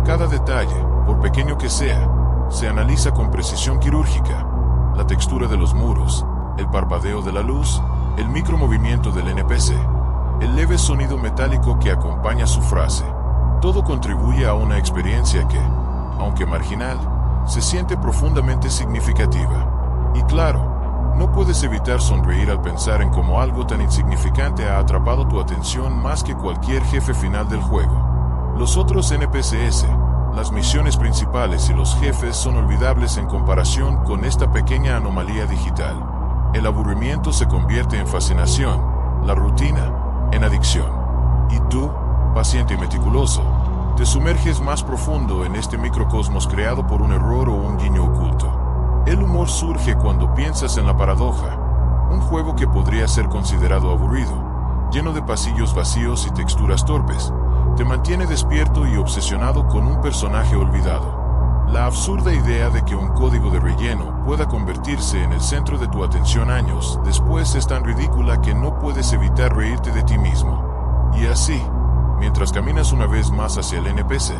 A: Cada detalle, por pequeño que sea, se analiza con precisión quirúrgica. La textura de los muros, el parpadeo de la luz, el micromovimiento del NPC, el leve sonido metálico que acompaña su frase. Todo contribuye a una experiencia que, aunque marginal, se siente profundamente significativa. Y claro, no puedes evitar sonreír al pensar en cómo algo tan insignificante ha atrapado tu atención más que cualquier jefe final del juego. Los otros NPCs, las misiones principales y los jefes son olvidables en comparación con esta pequeña anomalía digital. El aburrimiento se convierte en fascinación, la rutina, en adicción. Y tú, paciente y meticuloso, te sumerges más profundo en este microcosmos creado por un error o un guiño oculto. El humor surge cuando piensas en la paradoja. Un juego que podría ser considerado aburrido, lleno de pasillos vacíos y texturas torpes, te mantiene despierto y obsesionado con un personaje olvidado. La absurda idea de que un código de relleno pueda convertirse en el centro de tu atención años después es tan ridícula que no puedes evitar reírte de ti mismo. Y así, mientras caminas una vez más hacia el NPC,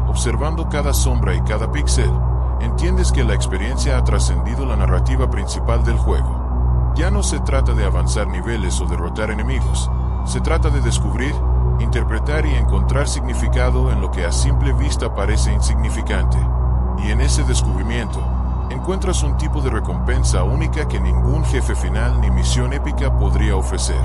A: observando cada sombra y cada píxel, entiendes que la experiencia ha trascendido la narrativa principal del juego. Ya no se trata de avanzar niveles o derrotar enemigos, se trata de descubrir, interpretar y encontrar significado en lo que a simple vista parece insignificante. Y en ese descubrimiento, encuentras un tipo de recompensa única que ningún jefe final ni misión épica podría ofrecer.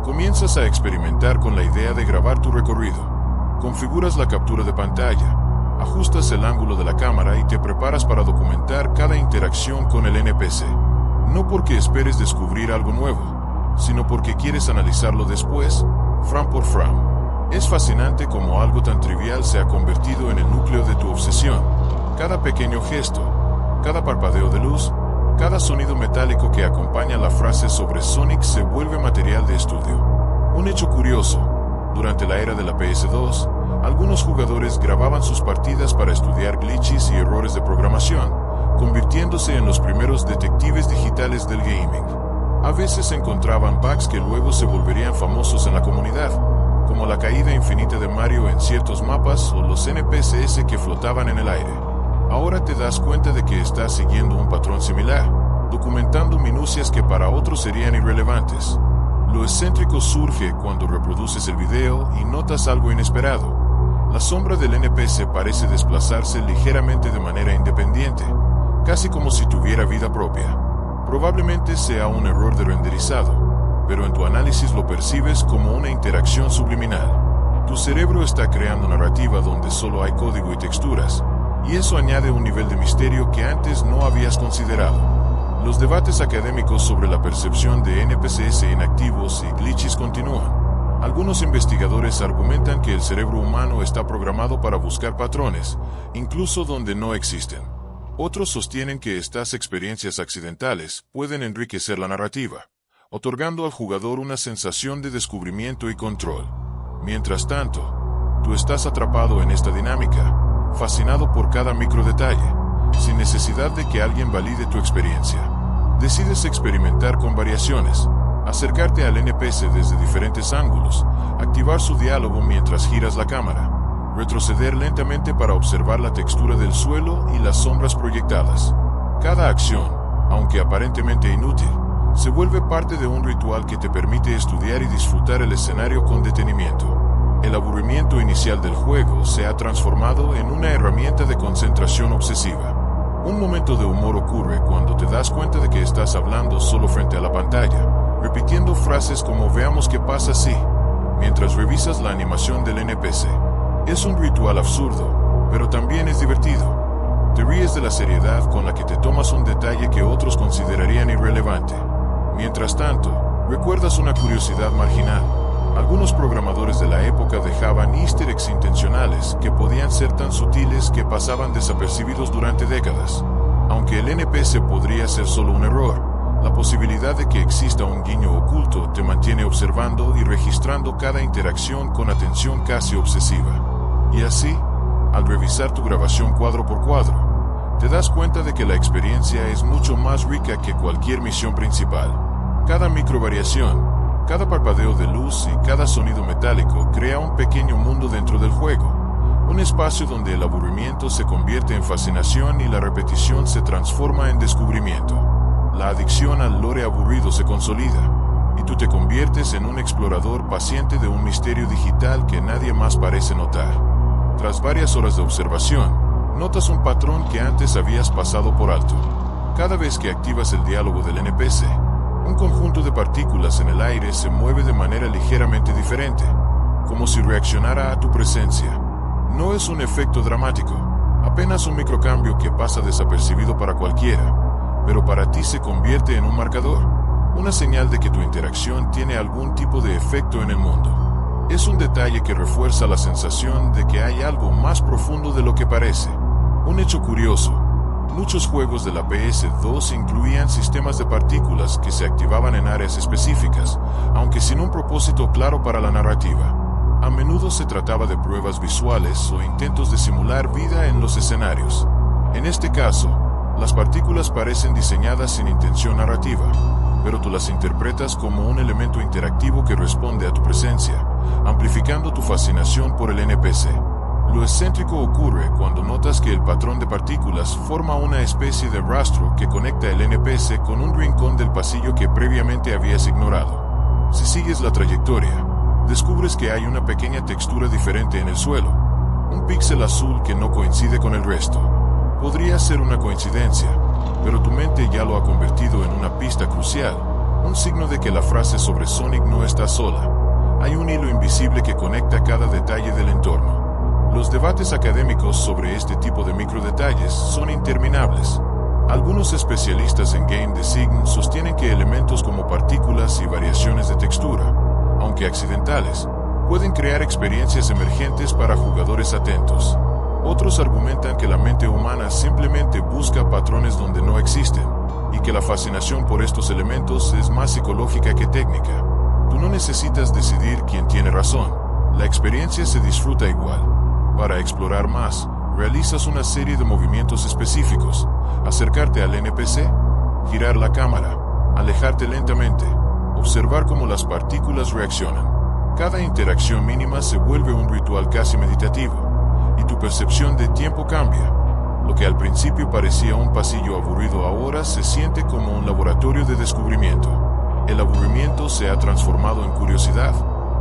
A: Comienzas a experimentar con la idea de grabar tu recorrido. Configuras la captura de pantalla, ajustas el ángulo de la cámara y te preparas para documentar cada interacción con el NPC. No porque esperes descubrir algo nuevo, sino porque quieres analizarlo después, frame por frame. Es fascinante cómo algo tan trivial se ha convertido en el núcleo de tu obsesión. Cada pequeño gesto, cada parpadeo de luz, cada sonido metálico que acompaña la frase sobre Sonic se vuelve material de estudio. Un hecho curioso, durante la era de la PS2, algunos jugadores grababan sus partidas para estudiar glitches y errores de programación, convirtiéndose en los primeros detectives digitales del gaming. A veces encontraban bugs que luego se volverían famosos en la comunidad, como la caída infinita de Mario en ciertos mapas o los NPCs que flotaban en el aire. Ahora te das cuenta de que estás siguiendo un patrón similar, documentando minucias que para otros serían irrelevantes. Lo excéntrico surge cuando reproduces el video y notas algo inesperado. La sombra del NPC parece desplazarse ligeramente de manera independiente, casi como si tuviera vida propia. Probablemente sea un error de renderizado, pero en tu análisis lo percibes como una interacción subliminal. Tu cerebro está creando narrativa donde solo hay código y texturas, y eso añade un nivel de misterio que antes no habías considerado. Los debates académicos sobre la percepción de NPCs inactivos y glitches continúan. Algunos investigadores argumentan que el cerebro humano está programado para buscar patrones, incluso donde no existen. Otros sostienen que estas experiencias accidentales pueden enriquecer la narrativa, otorgando al jugador una sensación de descubrimiento y control. Mientras tanto, tú estás atrapado en esta dinámica, fascinado por cada microdetalle, sin necesidad de que alguien valide tu experiencia. Decides experimentar con variaciones, acercarte al NPC desde diferentes ángulos, activar su diálogo mientras giras la cámara, retroceder lentamente para observar la textura del suelo y las sombras proyectadas. Cada acción, aunque aparentemente inútil, se vuelve parte de un ritual que te permite estudiar y disfrutar el escenario con detenimiento. El aburrimiento inicial del juego se ha transformado en una herramienta de concentración obsesiva. Un momento de humor ocurre cuando te das cuenta de que estás hablando solo frente a la pantalla, repitiendo frases como "veamos qué pasa si", mientras revisas la animación del NPC. Es un ritual absurdo, pero también es divertido. Te ríes de la seriedad con la que te tomas un detalle que otros considerarían irrelevante. Mientras tanto, recuerdas una curiosidad marginal. Algunos programadores de la época dejaban easter eggs intencionales que podían ser tan sutiles que pasaban desapercibidos durante décadas. Aunque el NPC podría ser solo un error, la posibilidad de que exista un guiño oculto te mantiene observando y registrando cada interacción con atención casi obsesiva. Y así, al revisar tu grabación cuadro por cuadro, te das cuenta de que la experiencia es mucho más rica que cualquier misión principal. Cada microvariación, cada parpadeo de luz y cada sonido metálico crea un pequeño mundo dentro del juego, un espacio donde el aburrimiento se convierte en fascinación y la repetición se transforma en descubrimiento. La adicción al lore aburrido se consolida, y tú te conviertes en un explorador paciente de un misterio digital que nadie más parece notar. Tras varias horas de observación, notas un patrón que antes habías pasado por alto. Cada vez que activas el diálogo del NPC, un conjunto de partículas en el aire se mueve de manera ligeramente diferente, como si reaccionara a tu presencia. No es un efecto dramático, apenas un microcambio que pasa desapercibido para cualquiera, pero para ti se convierte en un marcador, una señal de que tu interacción tiene algún tipo de efecto en el mundo. Es un detalle que refuerza la sensación de que hay algo más profundo de lo que parece. Un hecho curioso: muchos juegos de la PS2 incluían sistemas de partículas que se activaban en áreas específicas, aunque sin un propósito claro para la narrativa. A menudo se trataba de pruebas visuales o intentos de simular vida en los escenarios. En este caso, las partículas parecen diseñadas sin intención narrativa, pero tú las interpretas como un elemento interactivo que responde a tu presencia, amplificando tu fascinación por el NPC. Lo excéntrico ocurre cuando notas que el patrón de partículas forma una especie de rastro que conecta el NPC con un rincón del pasillo que previamente habías ignorado. Si sigues la trayectoria, descubres que hay una pequeña textura diferente en el suelo, un píxel azul que no coincide con el resto. Podría ser una coincidencia, pero tu mente ya lo ha convertido en una pista crucial, un signo de que la frase sobre Sonic no está sola. Hay un hilo invisible que conecta cada detalle del entorno. Los debates académicos sobre este tipo de microdetalles son interminables. Algunos especialistas en game design sostienen que elementos como partículas y variaciones de textura, aunque accidentales, pueden crear experiencias emergentes para jugadores atentos. Otros argumentan que la mente humana simplemente busca patrones donde no existen, y que la fascinación por estos elementos es más psicológica que técnica. Tú no necesitas decidir quién tiene razón, la experiencia se disfruta igual. Para explorar más, realizas una serie de movimientos específicos: acercarte al NPC, girar la cámara, alejarte lentamente, observar cómo las partículas reaccionan. Cada interacción mínima se vuelve un ritual casi meditativo, y tu percepción de tiempo cambia. Lo que al principio parecía un pasillo aburrido ahora se siente como un laboratorio de descubrimiento. El aburrimiento se ha transformado en curiosidad,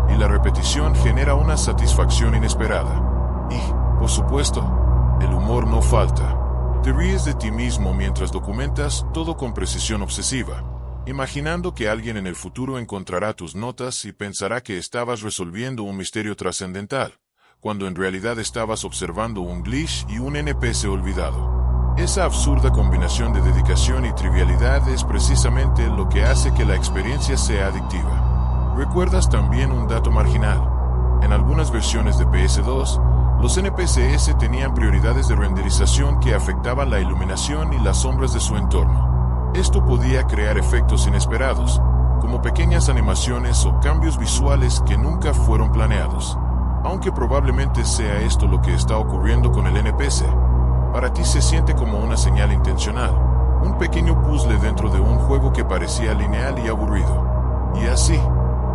A: y la repetición genera una satisfacción inesperada. Y, por supuesto, el humor no falta. Te ríes de ti mismo mientras documentas todo con precisión obsesiva, imaginando que alguien en el futuro encontrará tus notas y pensará que estabas resolviendo un misterio trascendental, cuando en realidad estabas observando un glitch y un NPC olvidado. Esa absurda combinación de dedicación y trivialidad es precisamente lo que hace que la experiencia sea adictiva. ¿Recuerdas también un dato marginal? En algunas versiones de PS2, los NPCs tenían prioridades de renderización que afectaban la iluminación y las sombras de su entorno. Esto podía crear efectos inesperados, como pequeñas animaciones o cambios visuales que nunca fueron planeados. Aunque probablemente sea esto lo que está ocurriendo con el NPC, para ti se siente como una señal intencional, un pequeño puzzle dentro de un juego que parecía lineal y aburrido. Y así,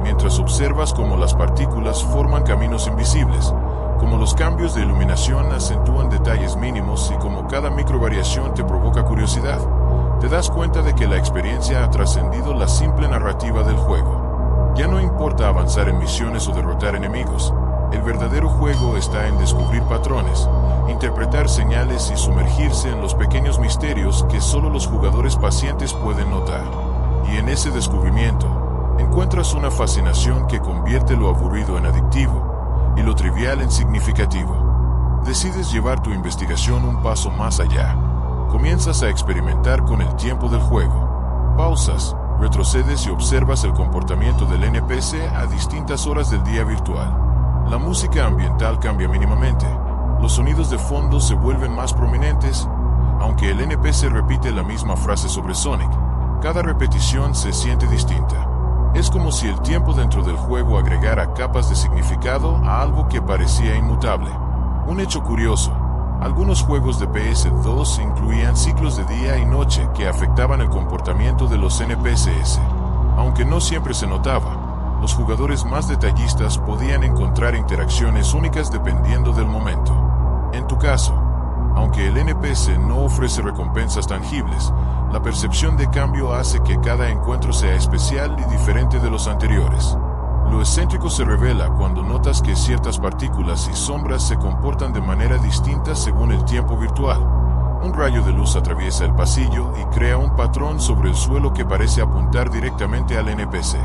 A: mientras observas cómo las partículas forman caminos invisibles, cómo los cambios de iluminación acentúan detalles mínimos y cómo cada microvariación te provoca curiosidad, te das cuenta de que la experiencia ha trascendido la simple narrativa del juego. Ya no importa avanzar en misiones o derrotar enemigos. El verdadero juego está en descubrir patrones, interpretar señales y sumergirse en los pequeños misterios que solo los jugadores pacientes pueden notar. Y en ese descubrimiento, encuentras una fascinación que convierte lo aburrido en adictivo y lo trivial en significativo. Decides llevar tu investigación un paso más allá. Comienzas a experimentar con el tiempo del juego. Pausas, retrocedes y observas el comportamiento del NPC a distintas horas del día virtual. La música ambiental cambia mínimamente, los sonidos de fondo se vuelven más prominentes, aunque el NPC repite la misma frase sobre Sonic, cada repetición se siente distinta. Es como si el tiempo dentro del juego agregara capas de significado a algo que parecía inmutable. Un hecho curioso, algunos juegos de PS2 incluían ciclos de día y noche que afectaban el comportamiento de los NPCs. Aunque no siempre se notaba, los jugadores más detallistas podían encontrar interacciones únicas dependiendo del momento. En tu caso, aunque el NPC no ofrece recompensas tangibles, la percepción de cambio hace que cada encuentro sea especial y diferente de los anteriores. Lo excéntrico se revela cuando notas que ciertas partículas y sombras se comportan de manera distinta según el tiempo virtual. Un rayo de luz atraviesa el pasillo y crea un patrón sobre el suelo que parece apuntar directamente al NPC.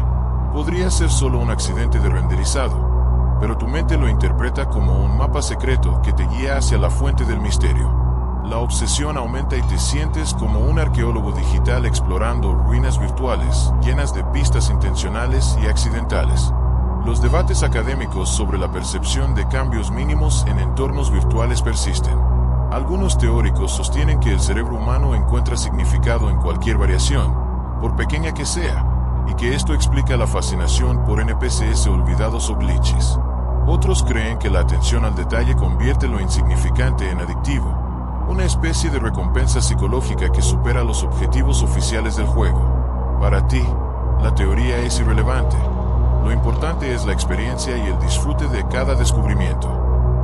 A: Podría ser solo un accidente de renderizado, pero tu mente lo interpreta como un mapa secreto que te guía hacia la fuente del misterio. La obsesión aumenta y te sientes como un arqueólogo digital explorando ruinas virtuales llenas de pistas intencionales y accidentales. Los debates académicos sobre la percepción de cambios mínimos en entornos virtuales persisten. Algunos teóricos sostienen que el cerebro humano encuentra significado en cualquier variación, por pequeña que sea, y que esto explica la fascinación por NPCs olvidados o glitches. Otros creen que la atención al detalle convierte lo insignificante en adictivo, una especie de recompensa psicológica que supera los objetivos oficiales del juego. Para ti, la teoría es irrelevante. Lo importante es la experiencia y el disfrute de cada descubrimiento.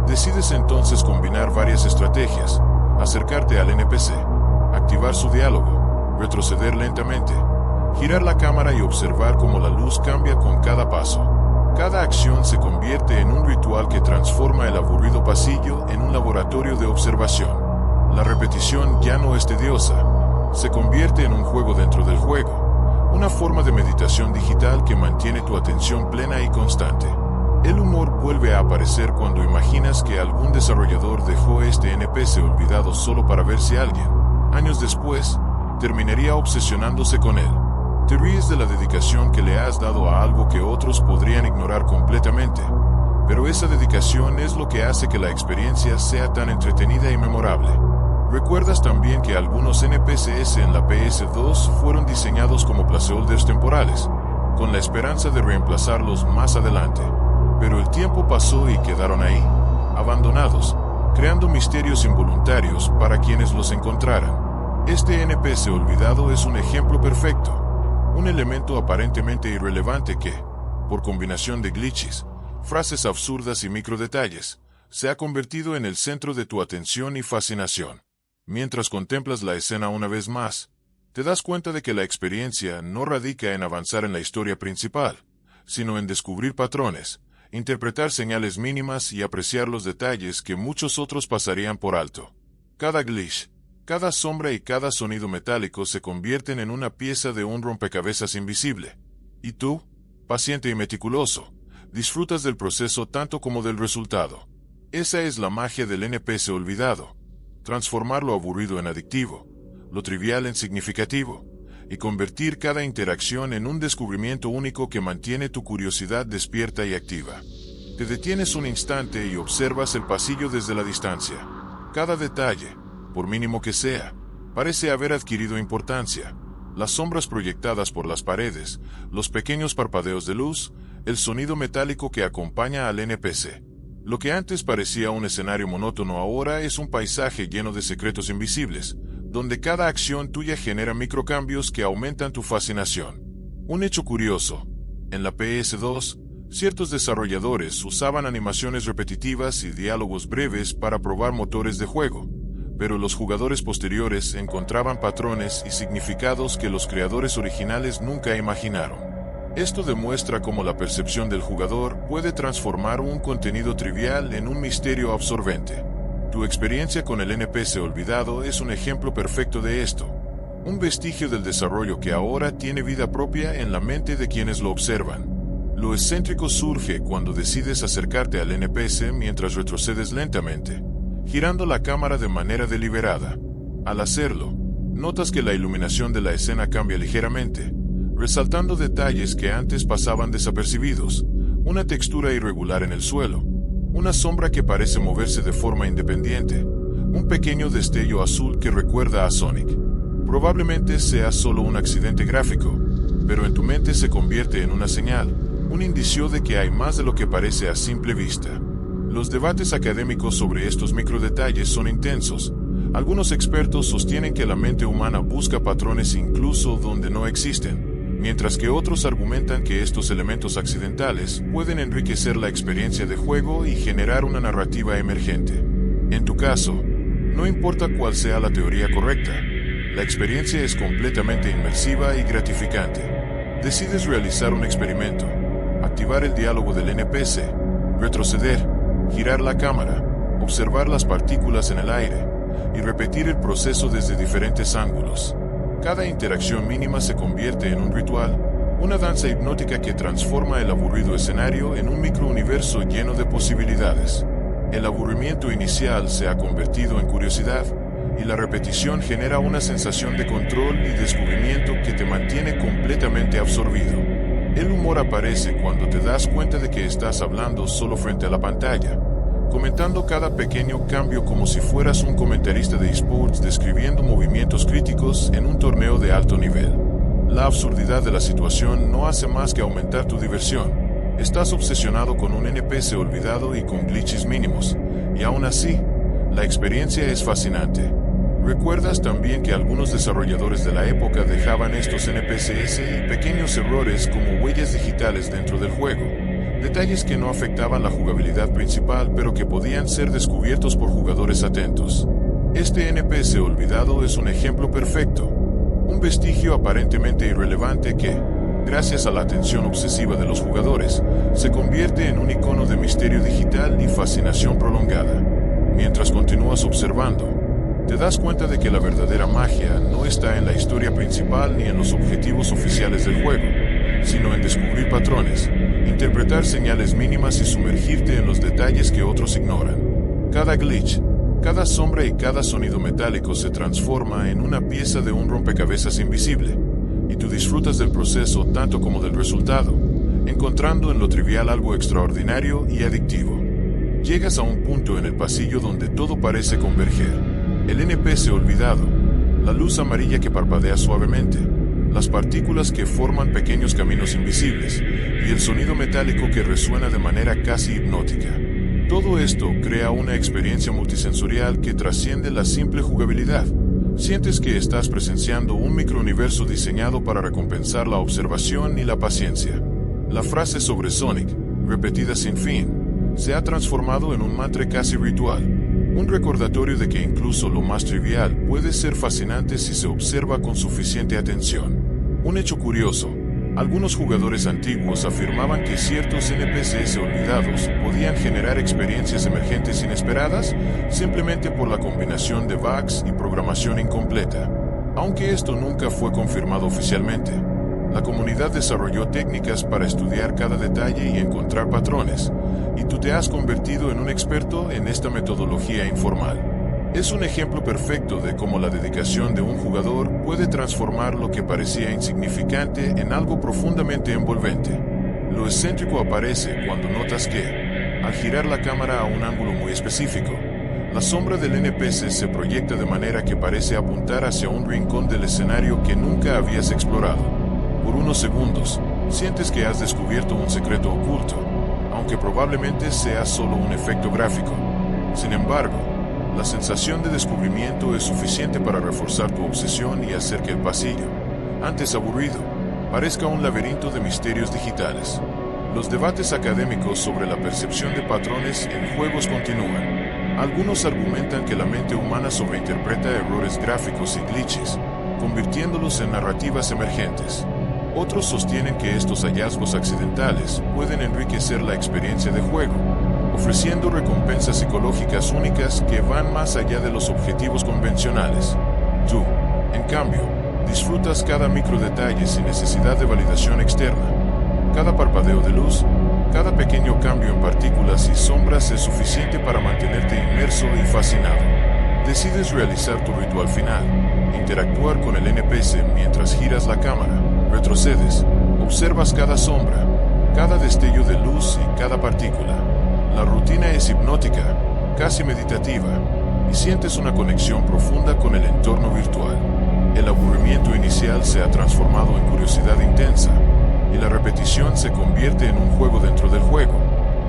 A: Decides entonces combinar varias estrategias: acercarte al NPC, activar su diálogo, retroceder lentamente, girar la cámara y observar cómo la luz cambia con cada paso. Cada acción se convierte en un ritual que transforma el aburrido pasillo en un laboratorio de observación. La repetición ya no es tediosa, se convierte en un juego dentro del juego, una forma de meditación digital que mantiene tu atención plena y constante. El humor vuelve a aparecer cuando imaginas que algún desarrollador dejó este NPC olvidado solo para ver si alguien Años después, terminaría obsesionándose con él. Te ríes de la dedicación que le has dado a algo que otros podrían ignorar completamente, pero esa dedicación es lo que hace que la experiencia sea tan entretenida y memorable. ¿Recuerdas también que algunos NPCs en la PS2 fueron diseñados como placeholders temporales, con la esperanza de reemplazarlos más adelante? Pero el tiempo pasó y quedaron ahí, abandonados, creando misterios involuntarios para quienes los encontraran. Este NPC olvidado es un ejemplo perfecto. Un elemento aparentemente irrelevante que, por combinación de glitches, frases absurdas y microdetalles, se ha convertido en el centro de tu atención y fascinación. Mientras contemplas la escena una vez más, te das cuenta de que la experiencia no radica en avanzar en la historia principal, sino en descubrir patrones, interpretar señales mínimas y apreciar los detalles que muchos otros pasarían por alto. Cada glitch, cada sombra y cada sonido metálico se convierten en una pieza de un rompecabezas invisible. Y tú, paciente y meticuloso, disfrutas del proceso tanto como del resultado. Esa es la magia del NPC olvidado. Transformar lo aburrido en adictivo, lo trivial en significativo, y convertir cada interacción en un descubrimiento único que mantiene tu curiosidad despierta y activa. Te detienes un instante y observas el pasillo desde la distancia. Cada detalle, por mínimo que sea, parece haber adquirido importancia. Las sombras proyectadas por las paredes, los pequeños parpadeos de luz, el sonido metálico que acompaña al NPC. Lo que antes parecía un escenario monótono ahora es un paisaje lleno de secretos invisibles, donde cada acción tuya genera microcambios que aumentan tu fascinación. Un hecho curioso: en la PS2, ciertos desarrolladores usaban animaciones repetitivas y diálogos breves para probar motores de juego, pero los jugadores posteriores encontraban patrones y significados que los creadores originales nunca imaginaron. Esto demuestra cómo la percepción del jugador puede transformar un contenido trivial en un misterio absorbente. Tu experiencia con el NPC olvidado es un ejemplo perfecto de esto, un vestigio del desarrollo que ahora tiene vida propia en la mente de quienes lo observan. Lo excéntrico surge cuando decides acercarte al NPC mientras retrocedes lentamente, girando la cámara de manera deliberada. Al hacerlo, notas que la iluminación de la escena cambia ligeramente, resaltando detalles que antes pasaban desapercibidos, una textura irregular en el suelo, una sombra que parece moverse de forma independiente, un pequeño destello azul que recuerda a Sonic. Probablemente sea solo un accidente gráfico, pero en tu mente se convierte en una señal, un indicio de que hay más de lo que parece a simple vista. Los debates académicos sobre estos microdetalles son intensos. Algunos expertos sostienen que la mente humana busca patrones incluso donde no existen, mientras que otros argumentan que estos elementos accidentales pueden enriquecer la experiencia de juego y generar una narrativa emergente. En tu caso, no importa cuál sea la teoría correcta, la experiencia es completamente inmersiva y gratificante. Decides realizar un experimento, activar el diálogo del NPC, retroceder, girar la cámara, observar las partículas en el aire y repetir el proceso desde diferentes ángulos. Cada interacción mínima se convierte en un ritual, una danza hipnótica que transforma el aburrido escenario en un microuniverso lleno de posibilidades. El aburrimiento inicial se ha convertido en curiosidad, y la repetición genera una sensación de control y descubrimiento que te mantiene completamente absorbido. El humor aparece cuando te das cuenta de que estás hablando solo frente a la pantalla, comentando cada pequeño cambio como si fueras un comentarista de esports describiendo movimientos críticos en un torneo de alto nivel. La absurdidad de la situación no hace más que aumentar tu diversión. Estás obsesionado con un NPC olvidado y con glitches mínimos, y aún así, la experiencia es fascinante. ¿Recuerdas también que algunos desarrolladores de la época dejaban estos NPCs y pequeños errores como huellas digitales dentro del juego? Detalles que no afectaban la jugabilidad principal pero que podían ser descubiertos por jugadores atentos. Este NPC olvidado es un ejemplo perfecto, un vestigio aparentemente irrelevante que, gracias a la atención obsesiva de los jugadores, se convierte en un icono de misterio digital y fascinación prolongada. Mientras continúas observando, te das cuenta de que la verdadera magia no está en la historia principal ni en los objetivos oficiales del juego, sino en descubrir patrones, interpretar señales mínimas y sumergirte en los detalles que otros ignoran. Cada glitch, Cada sombra y cada sonido metálico se transforma en una pieza de un rompecabezas invisible, y tú disfrutas del proceso tanto como del resultado, encontrando en lo trivial algo extraordinario y adictivo. Llegas a un punto en el pasillo donde todo parece converger. El NPC olvidado, la luz amarilla que parpadea suavemente, las partículas que forman pequeños caminos invisibles, y el sonido metálico que resuena de manera casi hipnótica. Todo esto crea una experiencia multisensorial que trasciende la simple jugabilidad. Sientes que estás presenciando un microuniverso diseñado para recompensar la observación y la paciencia. La frase sobre Sonic, repetida sin fin, se ha transformado en un mantra casi ritual, un recordatorio de que incluso lo más trivial puede ser fascinante si se observa con suficiente atención. Un hecho curioso: algunos jugadores antiguos afirmaban que ciertos NPCs olvidados podían generar experiencias emergentes inesperadas simplemente por la combinación de bugs y programación incompleta. Aunque esto nunca fue confirmado oficialmente, la comunidad desarrolló técnicas para estudiar cada detalle y encontrar patrones, y tú te has convertido en un experto en esta metodología informal. Es un ejemplo perfecto de cómo la dedicación de un jugador puede transformar lo que parecía insignificante en algo profundamente envolvente. Lo excéntrico aparece cuando notas que, al girar la cámara a un ángulo muy específico, la sombra del NPC se proyecta de manera que parece apuntar hacia un rincón del escenario que nunca habías explorado. Por unos segundos, sientes que has descubierto un secreto oculto, aunque probablemente sea solo un efecto gráfico. Sin embargo, la sensación de descubrimiento es suficiente para reforzar tu obsesión y hacer que el pasillo, antes aburrido, parezca un laberinto de misterios digitales. Los debates académicos sobre la percepción de patrones en juegos continúan. Algunos argumentan que la mente humana sobreinterpreta errores gráficos y glitches, convirtiéndolos en narrativas emergentes. Otros sostienen que estos hallazgos accidentales pueden enriquecer la experiencia de juego, ofreciendo recompensas psicológicas únicas que van más allá de los objetivos convencionales. Tú, en cambio, disfrutas cada microdetalle sin necesidad de validación externa. Cada parpadeo de luz, cada pequeño cambio en partículas y sombras es suficiente para mantenerte inmerso y fascinado. Decides realizar tu ritual final, interactuar con el NPC mientras giras la cámara, retrocedes, observas cada sombra, cada destello de luz y cada partícula. La rutina es hipnótica, casi meditativa, y sientes una conexión profunda con el entorno virtual. El aburrimiento inicial se ha transformado en curiosidad intensa, y la repetición se convierte en un juego dentro del juego,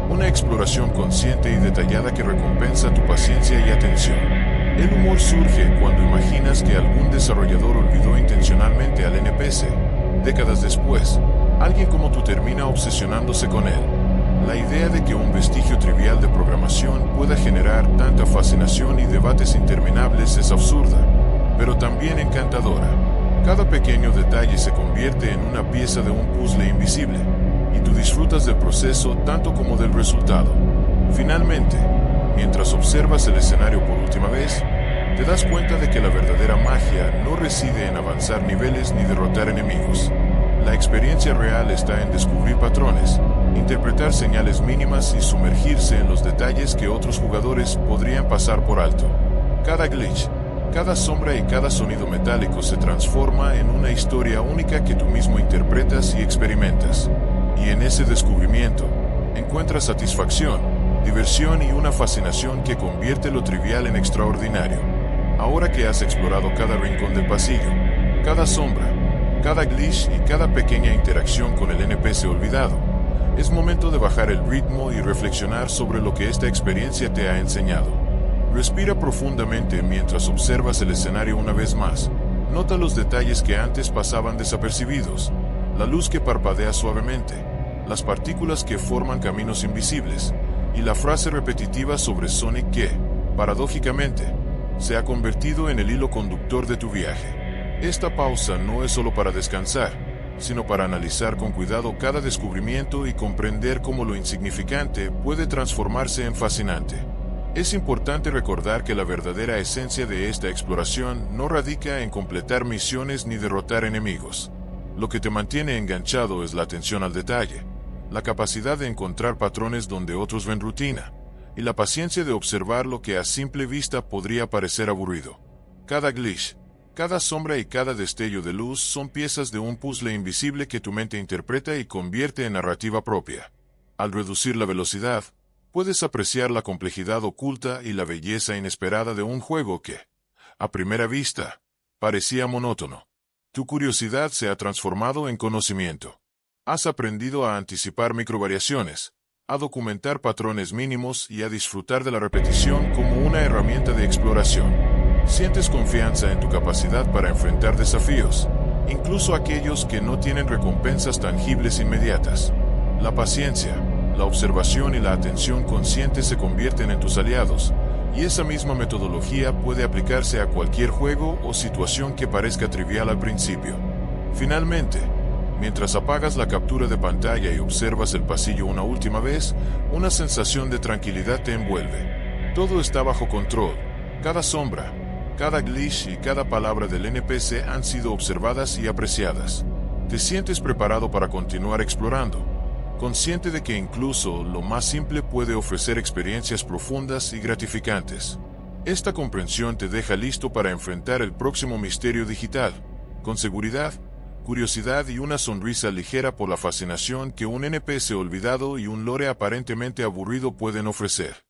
A: una exploración consciente y detallada que recompensa tu paciencia y atención. El humor surge cuando imaginas que algún desarrollador olvidó intencionalmente al NPC. Décadas después, alguien como tú termina obsesionándose con él. La idea de que un vestigio trivial de programación pueda generar tanta fascinación y debates interminables es absurda, pero también encantadora. Cada pequeño detalle se convierte en una pieza de un puzzle invisible, y tú disfrutas del proceso tanto como del resultado. Finalmente, mientras observas el escenario por última vez, te das cuenta de que la verdadera magia no reside en avanzar niveles ni derrotar enemigos. La experiencia real está en descubrir patrones, interpretar señales mínimas y sumergirse en los detalles que otros jugadores podrían pasar por alto. Cada glitch, cada sombra y cada sonido metálico se transforma en una historia única que tú mismo interpretas y experimentas. Y en ese descubrimiento, encuentras satisfacción, diversión y una fascinación que convierte lo trivial en extraordinario. Ahora que has explorado cada rincón del pasillo, cada sombra, cada glitch y cada pequeña interacción con el NPC olvidado, es momento de bajar el ritmo y reflexionar sobre lo que esta experiencia te ha enseñado. Respira profundamente mientras observas el escenario una vez más. Nota los detalles que antes pasaban desapercibidos, la luz que parpadea suavemente, las partículas que forman caminos invisibles, y la frase repetitiva sobre Sonic que, paradójicamente, se ha convertido en el hilo conductor de tu viaje. Esta pausa no es solo para descansar, sino para analizar con cuidado cada descubrimiento y comprender cómo lo insignificante puede transformarse en fascinante. Es importante recordar que la verdadera esencia de esta exploración no radica en completar misiones ni derrotar enemigos. Lo que te mantiene enganchado es la atención al detalle, la capacidad de encontrar patrones donde otros ven rutina, y la paciencia de observar lo que a simple vista podría parecer aburrido. Cada glitch, cada sombra y cada destello de luz son piezas de un puzzle invisible que tu mente interpreta y convierte en narrativa propia. Al reducir la velocidad, puedes apreciar la complejidad oculta y la belleza inesperada de un juego que, a primera vista, parecía monótono. Tu curiosidad se ha transformado en conocimiento. Has aprendido a anticipar microvariaciones, a documentar patrones mínimos y a disfrutar de la repetición como una herramienta de exploración. Sientes confianza en tu capacidad para enfrentar desafíos, incluso aquellos que no tienen recompensas tangibles inmediatas. La paciencia, la observación y la atención consciente se convierten en tus aliados, y esa misma metodología puede aplicarse a cualquier juego o situación que parezca trivial al principio. Finalmente, mientras apagas la captura de pantalla y observas el pasillo una última vez, una sensación de tranquilidad te envuelve. Todo está bajo control. Cada sombra, cada glitch y cada palabra del NPC han sido observadas y apreciadas. Te sientes preparado para continuar explorando, consciente de que incluso lo más simple puede ofrecer experiencias profundas y gratificantes. Esta comprensión te deja listo para enfrentar el próximo misterio digital, con seguridad, curiosidad y una sonrisa ligera por la fascinación que un NPC olvidado y un lore aparentemente aburrido pueden ofrecer.